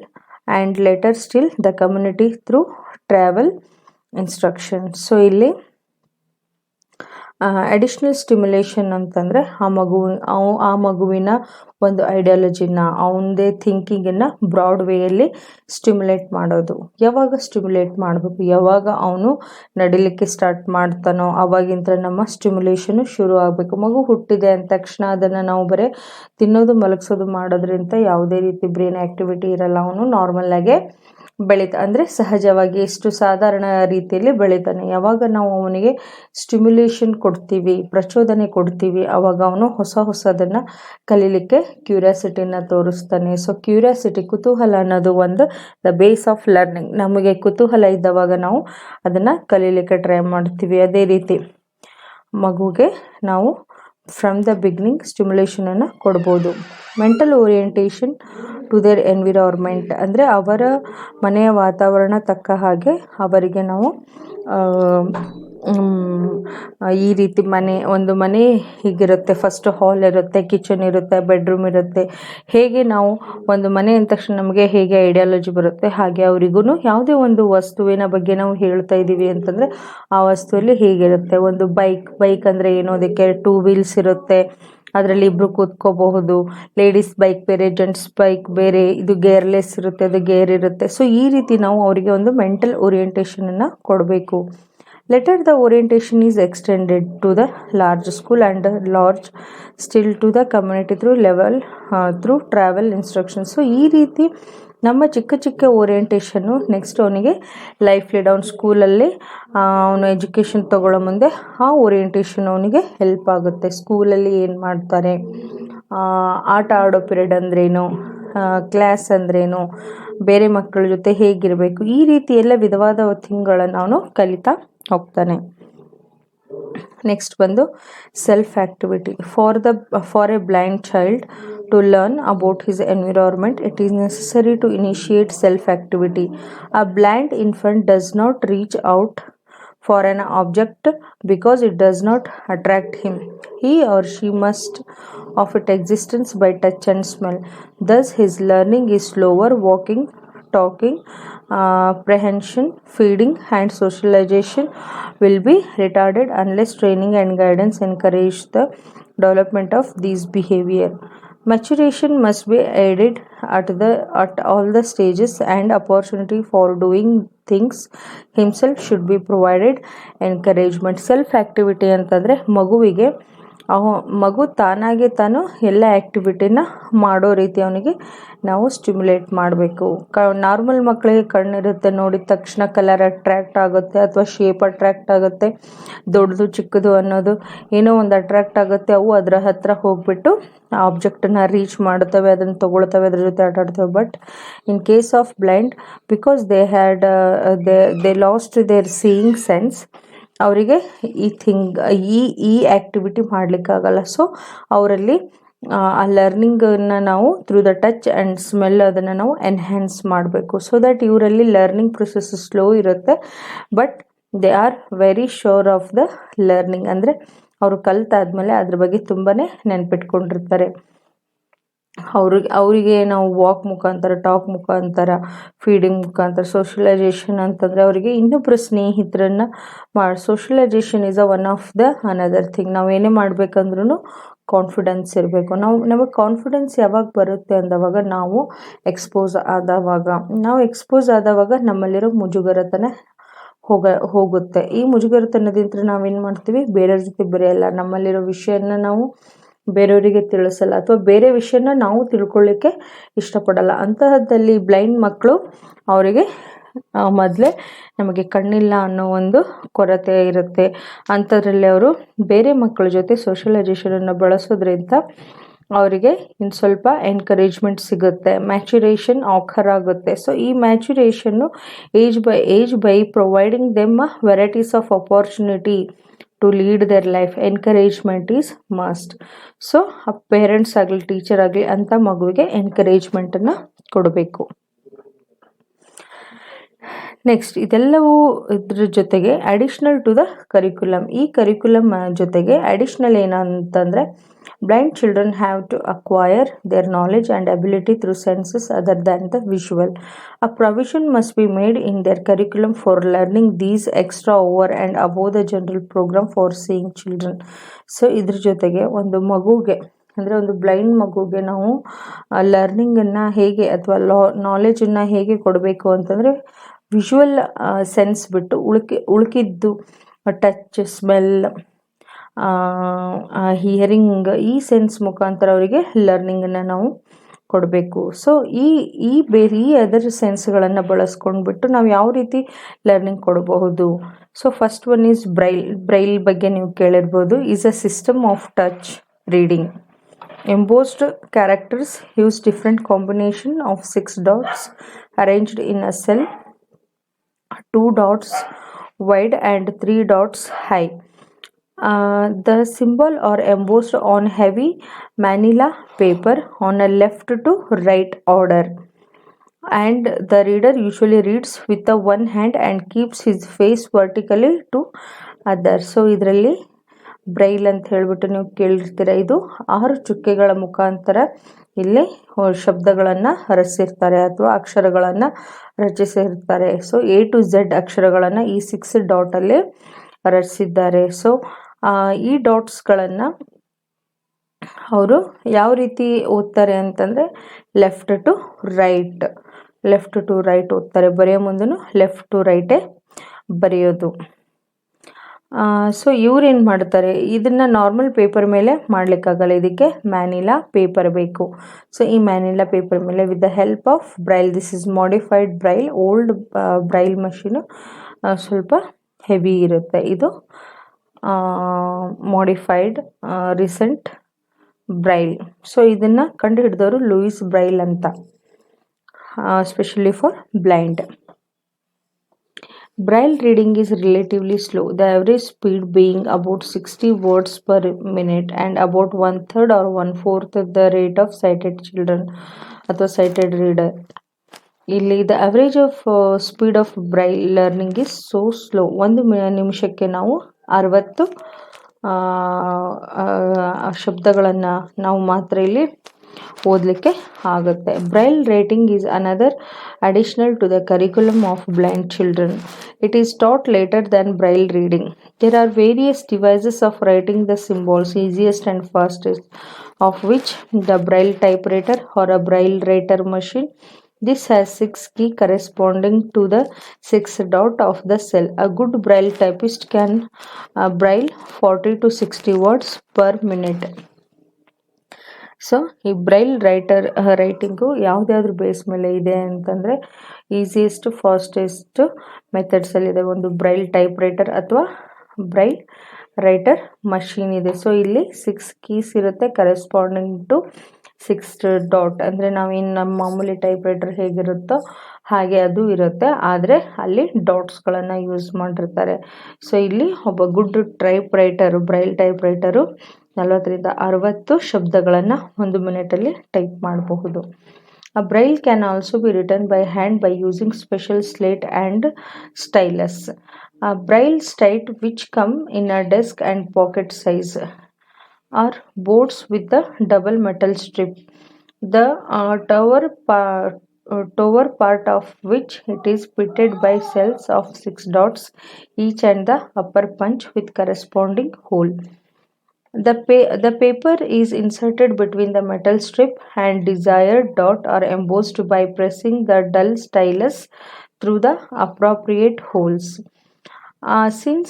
and later still the community through travel instruction. So ಇಲ್ಲಿ additional stimulation ಅಂತಂದರೆ ಆ ಮಗುವಿನ ಒಂದು ಐಡಿಯಾಲಜಿನ, ಅವನದೇ ಥಿಂಕಿಂಗನ್ನು broad ವೇಯಲ್ಲಿ stimulate ಮಾಡೋದು. ಯಾವಾಗ stimulate ಮಾಡಬೇಕು, ಯಾವಾಗ ಅವನು ನಡಿಲಿಕ್ಕೆ ಸ್ಟಾರ್ಟ್ ಮಾಡ್ತಾನೋ ಅವಾಗಿಂತ ನಮ್ಮ ಸ್ಟಿಮ್ಯುಲೇಷನು ಶುರು ಆಗಬೇಕು. ಮಗು ಹುಟ್ಟಿದೆ ಅಂದ ತಕ್ಷಣ ಅದನ್ನು ನಾವು ಬರೀ ತಿನ್ನೋದು ಮಲಗಿಸೋದು ಮಾಡೋದ್ರಿಂದ ಯಾವುದೇ ರೀತಿ ಬ್ರೈನ್ ಆ್ಯಕ್ಟಿವಿಟಿ ಇರಲ್ಲ. ಅವನು ನಾರ್ಮಲ್ಲಾಗೆ ಅಂದರೆ ಸಹಜವಾಗಿ ಎಷ್ಟು ಸಾಧಾರಣ ರೀತಿಯಲ್ಲಿ ಬೆಳೀತಾನೆ. ಯಾವಾಗ ನಾವು ಅವನಿಗೆ ಸ್ಟಿಮ್ಯುಲೇಷನ್ ಕೊಡ್ತೀವಿ, ಪ್ರಚೋದನೆ ಕೊಡ್ತೀವಿ, ಆವಾಗ ಅವನು ಹೊಸದನ್ನು ಕಲೀಲಿಕ್ಕೆ ಕ್ಯೂರಿಯಾಸಿಟಿನ ತೋರಿಸ್ತಾನೆ. ಸೊ ಕ್ಯೂರಿಯಾಸಿಟಿ, ಕುತೂಹಲ ಅನ್ನೋದು ಒಂದು ದ ಬೇಸ್ ಆಫ್ ಲರ್ನಿಂಗ್. ನಮಗೆ ಕುತೂಹಲ ಇದ್ದವಾಗ ನಾವು ಅದನ್ನು ಕಲೀಲಿಕ್ಕೆ ಟ್ರೈ ಮಾಡ್ತೀವಿ. ಅದೇ ರೀತಿ ಮಗುಗೆ ನಾವು ಫ್ರಮ್ ದ ಬಿಗಿನಿಂಗ್ ಸ್ಟಿಮ್ಯುಲೇಷನನ್ನು ಕೊಡ್ಬೋದು. Mental orientation to their environment ಅಂದರೆ ಅವರ ಮನೆಯ ವಾತಾವರಣ ತಕ್ಕ ಹಾಗೆ ಅವರಿಗೆ ನಾವು ಈ ರೀತಿ ಒಂದು ಮನೆ ಹೀಗಿರುತ್ತೆ, ಫಸ್ಟ್ ಹಾಲ್ ಇರುತ್ತೆ, ಕಿಚನ್ ಇರುತ್ತೆ, ಬೆಡ್ರೂಮ್ ಇರುತ್ತೆ. ಹೇಗೆ ನಾವು ಒಂದು ಮನೆ ಅಂದ ತಕ್ಷಣ ನಮಗೆ ಹೇಗೆ ಐಡಿಯಾಲಜಿ ಬರುತ್ತೆ, ಹಾಗೆ ಅವರಿಗೂ ಯಾವುದೇ ಒಂದು ವಸ್ತುವಿನ ಬಗ್ಗೆ ನಾವು ಹೇಳ್ತಾ ಇದ್ದೀವಿ ಅಂತಂದರೆ ಆ ವಸ್ತುವಲ್ಲಿ ಹೇಗಿರುತ್ತೆ. ಒಂದು ಬೈಕ್ ಅಂದರೆ ಏನು, ಅದಕ್ಕೆ 2 ವೀಲ್ಸ್ ಇರುತ್ತೆ, ಅದರಲ್ಲಿ ಇಬ್ಬರು ಕೂತ್ಕೋಬಹುದು. ಲೇಡೀಸ್ ಬೈಕ್ ಬೇರೆ, ಜೆಂಟ್ಸ್ ಬೈಕ್ ಬೇರೆ, ಇದು ಗೇರ್ಲೆಸ್ ಇರುತ್ತೆ, ಅದು ಗೇರ್ ಇರುತ್ತೆ. ಸೊ ಈ ರೀತಿ ನಾವು ಅವರಿಗೆ ಒಂದು ಮೆಂಟಲ್ ಓರಿಯೆಂಟೇಷನನ್ನು ಕೊಡಬೇಕು. Later the orientation is extended to the large school and large still to the community through travel instructions. So ಈ ರೀತಿ ನಮ್ಮ ಚಿಕ್ಕ ಓರಿಯೆಂಟೇಷನ್ನು ನೆಕ್ಸ್ಟ್ ಅವನಿಗೆ ಲೈಫ್ ಲೀಡ್, ಅವ್ನ ಸ್ಕೂಲಲ್ಲಿ ಅವನು ಎಜುಕೇಷನ್ ತಗೊಳ್ಳೋ ಮುಂದೆ ಆ ಓರಿಯೆಂಟೇಷನ್ ಅವನಿಗೆ ಹೆಲ್ಪ್ ಆಗುತ್ತೆ. ಸ್ಕೂಲಲ್ಲಿ ಏನು ಮಾಡ್ತಾರೆ, ಆಟ ಆಡೋ ಪಿರಿಯಡ್ ಅಂದ್ರೇನು, ಕ್ಲಾಸ್ ಅಂದ್ರೇನು, ಬೇರೆ ಮಕ್ಕಳ ಜೊತೆ ಹೇಗಿರಬೇಕು, ಈ ರೀತಿ ಎಲ್ಲ ವಿಧವಾದ ಥಿಂಗ್ಗಳನ್ನು ಅವನು ಕಲಿತಾ ಹೋಗ್ತಾನೆ. ನೆಕ್ಸ್ಟ್ ಬಂದು self activity. For A blind child to learn about his environment, it is necessary to initiate self-activity. A blind infant does not reach out for an object because it does not attract him. He or she must of its existence by touch and smell. Thus his learning is slower. Walking, talking, prehension, feeding and socialization will be retarded unless training and guidance encourage the development of these behavior. Maturation must be aided at all the stages, and opportunity for doing things himself should be provided. Encouragement. Self activity ಅಂತಂದರೆ ಮಗು ತಾನಾಗೆ ತಾನು ಎಲ್ಲ ಆ್ಯಕ್ಟಿವಿಟಿನ ಮಾಡೋ ರೀತಿ ಅವನಿಗೆ ನಾವು stimulate ಮಾಡಬೇಕು. ನಾರ್ಮಲ್ ಮಕ್ಕಳಿಗೆ ಕಣ್ಣಿರುತ್ತೆ, ನೋಡಿದ ತಕ್ಷಣ ಕಲರ್ ಅಟ್ರ್ಯಾಕ್ಟ್ ಆಗುತ್ತೆ ಅಥವಾ ಶೇಪ್ ಅಟ್ರ್ಯಾಕ್ಟ್ ಆಗುತ್ತೆ, ದೊಡ್ಡದು ಚಿಕ್ಕದು ಅನ್ನೋದು ಏನೋ ಒಂದು ಅಟ್ರ್ಯಾಕ್ಟ್ ಆಗುತ್ತೆ. ಅವು ಅದರ ಹತ್ರ ಹೋಗ್ಬಿಟ್ಟು ಆ ಆಬ್ಜೆಕ್ಟನ್ನು ರೀಚ್ ಮಾಡ್ತವೆ, ಅದನ್ನು ತೊಗೊಳ್ತವೆ, ಅದ್ರ ಜೊತೆ ಆಟ ಆಡ್ತವೆ. But in case of blind, because they lost their seeing sense, ಅವರಿಗೆ ಈ ಆ್ಯಕ್ಟಿವಿಟಿ ಮಾಡಲಿಕ್ಕಾಗಲ್ಲ. ಸೊ ಅವರಲ್ಲಿ ಆ ಲರ್ನಿಂಗನ್ನು ನಾವು through the touch and smell ಅದನ್ನು ನಾವು ಎನ್ಹ್ಯಾನ್ಸ್ ಮಾಡಬೇಕು. ಸೊ ದಟ್ ಇವರಲ್ಲಿ ಲರ್ನಿಂಗ್ ಪ್ರೊಸೆಸ್ ಸ್ಲೋ ಇರುತ್ತೆ, but they are very sure of the learning. ಅಂದರೆ ಅವರು ಕಲ್ತಾದ್ಮೇಲೆ ಅದ್ರ ಬಗ್ಗೆ ತುಂಬಾ ನೆನ್ಪಿಟ್ಕೊಂಡಿರ್ತಾರೆ. ಅವರಿಗೆ ನಾವು ವಾಕ್ ಮುಖಾಂತರ, ಟಾಕ್ ಮುಖಾಂತರ, ಫೀಡಿಂಗ್ ಮುಖಾಂತರ, ಸೋಷಲೈಸೇಷನ್ ಅಂತಂದರೆ ಅವರಿಗೆ ಇನ್ನೊಬ್ಬರ ಸ್ನೇಹಿತರನ್ನು socialisation is one of the another thing. ನಾವು ಏನೇ ಮಾಡಬೇಕಂದ್ರೂ ಕಾನ್ಫಿಡೆನ್ಸ್ ಇರಬೇಕು. ನಮಗೆ ಕಾನ್ಫಿಡೆನ್ಸ್ ಯಾವಾಗ ಬರುತ್ತೆ ಅಂದವಾಗ ನಾವು ಎಕ್ಸ್ಪೋಸ್ ಆದವಾಗ ನಮ್ಮಲ್ಲಿರೋ ಮುಜುಗರತನ ಹೋಗುತ್ತೆ. ಈ ಮುಜುಗರತನದಿಂದ ನಾವೇನು ಮಾಡ್ತೀವಿ, ಬೇರೆಯವ್ರ ಜೊತೆ ಬೆರೆಯಲ್ಲ, ನಮ್ಮಲ್ಲಿರೋ ವಿಷಯನ ನಾವು ಬೇರೆಯವರಿಗೆ ತಿಳಿಸಲ್ಲ, ಅಥವಾ ಬೇರೆ ವಿಷಯನ ನಾವು ತಿಳ್ಕೊಳ್ಳಿಕ್ಕೆ ಇಷ್ಟಪಡಲ್ಲ. ಅಂತಹದ್ದಲ್ಲಿ ಬ್ಲೈಂಡ್ ಮಕ್ಕಳು ಅವರಿಗೆ ಮೊದಲೇ ನಮಗೆ ಕಣ್ಣಿಲ್ಲ ಅನ್ನೋ ಒಂದು ಕೊರತೆ ಇರುತ್ತೆ. ಅಂಥದ್ರಲ್ಲಿ ಅವರು ಬೇರೆ ಮಕ್ಕಳ ಜೊತೆ ಸೋಷಲೈಸೇಷನನ್ನು ಬಳಸೋದ್ರಿಂದ ಅವರಿಗೆ ಇನ್ನು ಸ್ವಲ್ಪ ಎನ್ಕರೇಜ್ಮೆಂಟ್ ಸಿಗುತ್ತೆ, ಮ್ಯಾಚುರೇಷನ್ ಆಕರ್ ಆಗುತ್ತೆ. ಸೊ ಈ maturation age by providing them varieties of opportunity to lead their life. Encouragement is must. So parents ಆಗಲಿ, ಟೀಚರ್ ಆಗಲಿ ಅಂತ ಮಗುವಿಗೆ ಎನ್ಕರೇಜ್ಮೆಂಟನ್ನು ಕೊಡಬೇಕು. ನೆಕ್ಸ್ಟ್ ಇದೆಲ್ಲವೂ ಇದ್ರ ಜೊತೆಗೆ ಅಡಿಷ್ನಲ್ ಟು ದ ಕರಿಕ್ಯುಲಮ್. ಈ ಕರಿಕ್ಯುಲಮ್ ಜೊತೆಗೆ ಅಡಿಷ್ನಲ್ ಏನಂತಂದರೆ, blind children have to acquire their knowledge and ability through senses other than the visual. A provision must be made in their curriculum for learning these extra over and above the general program for seeing children. So ಇದ್ರ ಜೊತೆಗೆ ಒಂದು ಮಗುಗೆ, ಅಂದರೆ ಒಂದು blind ಮಗುಗೆ ನಾವು ಲರ್ನಿಂಗನ್ನು ಹೇಗೆ ಅಥವಾ ನಾಲೆಜನ್ನು ಹೇಗೆ ಕೊಡಬೇಕು ಅಂತಂದರೆ, ವಿಜುವಲ್ ಸೆನ್ಸ್ ಬಿಟ್ಟು ಉಳ್ಕಿದ್ದು ಟಚ್, ಸ್ಮೆಲ್, ಹಿಯರಿಂಗ್, ಈ ಸೆನ್ಸ್ ಮುಖಾಂತರ ಅವರಿಗೆ ಲರ್ನಿಂಗನ್ನು ನಾವು ಕೊಡಬೇಕು. ಸೊ ಈ ಬೇರೆ ಅದರ್ ಸೆನ್ಸ್ಗಳನ್ನು ಬಳಸ್ಕೊಂಡ್ಬಿಟ್ಟು ನಾವು ಯಾವ ರೀತಿ ಲರ್ನಿಂಗ್ ಕೊಡಬಹುದು. So first one is braille ಬಗ್ಗೆ ನೀವು ಕೇಳಿರ್ಬೋದು. Is a system of touch reading. Embossed characters use different combination of 6 dots arranged in a cell, 2 dots wide and 3 dots high. The symbol are embossed on heavy manila paper on a left to right order, and the reader usually reads with the one hand and keeps his face vertically to other. So ಇದರಲ್ಲಿ Braille ಅಂತ ಹೇಳ್ಬಿಟ್ಟು ನೀವು ಕೇಳಿರ್ತೀರ. ಇದು 6 ಚುಕ್ಕೆಗಳ ಮುಖಾಂತರ ಇಲ್ಲಿ ಶಬ್ದಗಳನ್ನು ರಚಿಸಿರ್ತಾರೆ ಅಥವಾ ಅಕ್ಷರಗಳನ್ನು ರಚಿಸಿರ್ತಾರೆ. ಸೊ A to Z ಅಕ್ಷರಗಳನ್ನು ಈ 6 ಡಾಟಲ್ಲಿ ರಚಿಸಿದ್ದಾರೆ. ಸೊ ಈ ಡಾಟ್ಸ್ಗಳನ್ನು ಅವರು ಯಾವ ರೀತಿ ಓದ್ತಾರೆ ಅಂತಂದರೆ ಲೆಫ್ಟ್ ಟು ರೈಟ್ ಓದ್ತಾರೆ. ಬರೆಯೋ ಮುಂದೂ ಲೆಫ್ಟ್ ಟು ರೈಟೇ ಬರೆಯೋದು. ಸೊ ಇವ್ರೇನು ಮಾಡ್ತಾರೆ, ಇದನ್ನು ನಾರ್ಮಲ್ ಪೇಪರ್ ಮೇಲೆ ಮಾಡಲಿಕ್ಕಾಗಲ್ಲ, ಇದಕ್ಕೆ ಮ್ಯಾನಿಲಾ ಪೇಪರ್ ಬೇಕು. ಸೊ ಈ ಮ್ಯಾನಿಲಾ ಪೇಪರ್ ಮೇಲೆ with the help of Braille, this is modified Braille. Old Braille machine ಸ್ವಲ್ಪ ಹೆವಿ ಇರುತ್ತೆ. ಇದು ಮಾಡಿಫೈಡ್ ರೀಸೆಂಟ್ ಬ್ರೈಲ್. ಸೊ ಇದನ್ನು ಕಂಡು ಹಿಡಿದವರು ಲೂಯಿಸ್ ಬ್ರೈಲ್ ಅಂತ, specially for blind. Braille reading is relatively slow, the average speed being about 60 words per minute and about 1/3 or 1/4 the rate of sighted children ಅಥವಾ sighted reader. ಇಲ್ಲಿ the average of speed of Braille learning is so slow. 1 ನಿಮಿಷಕ್ಕೆ ನಾವು 60 ಶಬ್ದಗಳನ್ನು ನಾವು ಮಾತ್ರ ಇಲ್ಲಿ ಓದಲಿಕ್ಕೆ ಆಗುತ್ತೆ. Braille writing is another additional to the curriculum of blind children. It is taught later than braille reading. There are various devices of writing the symbols, easiest and fastest of which the braille typewriter or a braille writer machine. This has 6 keys corresponding to the 6 dots of the cell. A good braille typist can braille 40 to 60 words per minute. So ಈ Braille writing ಯಾವುದ್ಯಾವ್ದ್ರ base ಮೇಲೆ ಇದೆ ಅಂತಂದರೆ easiest fastest ಮೆಥಡ್ಸಲ್ಲಿದೆ. ಒಂದು Braille type writer ಅಥವಾ Braille writer machine ಇದೆ. So ಇಲ್ಲಿ 6 keys ಇರುತ್ತೆ corresponding to 6 dot. ಅಂದರೆ ನಾವೇನು ನಮ್ಮ ಮಾಮೂಲಿ ಟೈಪ್ ರೈಟರ್ ಹೇಗಿರುತ್ತೋ ಹಾಗೆ ಅದು ಇರುತ್ತೆ, ಆದರೆ ಅಲ್ಲಿ ಡಾಟ್ಸ್ಗಳನ್ನು ಯೂಸ್ ಮಾಡಿರ್ತಾರೆ. ಸೊ ಇಲ್ಲಿ ಒಬ್ಬ ಗುಡ್ ಬ್ರೈಲ್ ಟೈಪ್ ರೈಟರು 40 ರಿಂದ 60 ಶಬ್ದಗಳನ್ನು 1 ಮಿನಿಟಲ್ಲಿ ಟೈಪ್ ಮಾಡಬಹುದು. A braille can also be written by hand by using special slate and stylus. A braille slate which come in a desk and pocket size are boards with the double metal strip. The tower part of which it is pitted by cells of 6 dots each and the upper punch with corresponding hole. The paper is inserted between the metal strip and desired dot are embossed by pressing the dull stylus through the appropriate holes. Since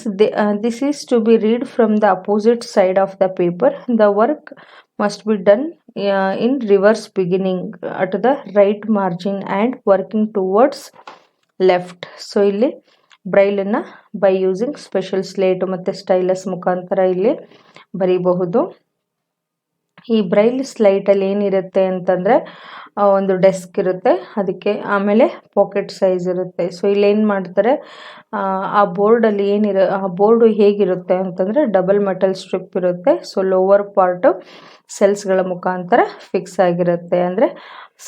this is to be read from the opposite side of the paper, the work must be done in reverse, beginning at the right margin and working towards left. So ಇಲ್ಲಿ ಬ್ರೈಲನ್ನು by using special slate ಮತ್ತು stylus ಮುಖಾಂತರ ಇಲ್ಲಿ ಬರೀಬಹುದು. ಈ Braille ಸ್ಲೈಟಲ್ಲಿ ಏನಿರುತ್ತೆ ಅಂತಂದರೆ ಒಂದು desk ಇರುತ್ತೆ, ಅದಕ್ಕೆ ಆಮೇಲೆ ಪಾಕೆಟ್ ಸೈಜ್ ಇರುತ್ತೆ. ಸೊ ಇಲ್ಲೇನು ಮಾಡ್ತಾರೆ, ಆ ಬೋರ್ಡಲ್ಲಿ ಆ ಬೋರ್ಡು ಹೇಗಿರುತ್ತೆ ಅಂತಂದರೆ ಡಬಲ್ ಮೆಟಲ್ ಸ್ಟ್ರಿಪ್ ಇರುತ್ತೆ. ಸೊ ಲೋವರ್ ಪಾರ್ಟು ಸೆಲ್ಸ್ಗಳ ಮುಖಾಂತರ ಫಿಕ್ಸ್ ಆಗಿರುತ್ತೆ, ಅಂದರೆ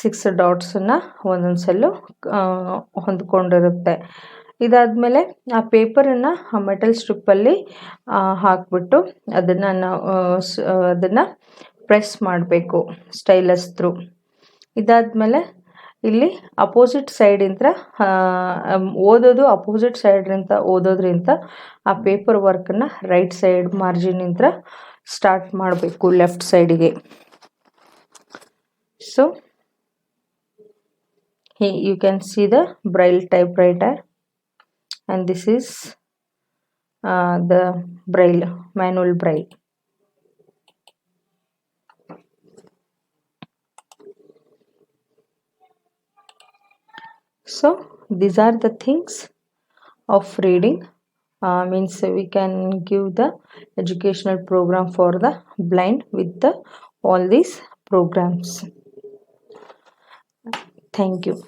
6 ಡಾಟ್ಸನ್ನು ಒಂದೊಂದು ಸೆಲ್ಲು ಹೊಂದ್ಕೊಂಡಿರುತ್ತೆ. ಇದಾದಮೇಲೆ ಆ ಪೇಪರನ್ನು ಆ ಮೆಟಲ್ ಸ್ಟ್ರಿಪ್ಪಲ್ಲಿ ಹಾಕಿಬಿಟ್ಟು ಅದನ್ನು ಪ್ರೆಸ್ ಮಾಡಬೇಕು ಸ್ಟೈಲಸ್ ಥ್ರೂ. ಇದಾದಮೇಲೆ ಇಲ್ಲಿ ಅಪೋಸಿಟ್ ಸೈಡಿಂದ ಓದೋದ್ರಿಂದ ಆ ಪೇಪರ್ ವರ್ಕನ್ನು ರೈಟ್ ಸೈಡ್ ಮಾರ್ಜಿನಿಂದ ಸ್ಟಾರ್ಟ್ ಮಾಡಬೇಕು ಲೆಫ್ಟ್ ಸೈಡಿಗೆ. So you can see the braille typewriter, and this is the braille, manual braille. So these are the things of reading. Means we can give the educational program for the blind with the all these programs. Thank you.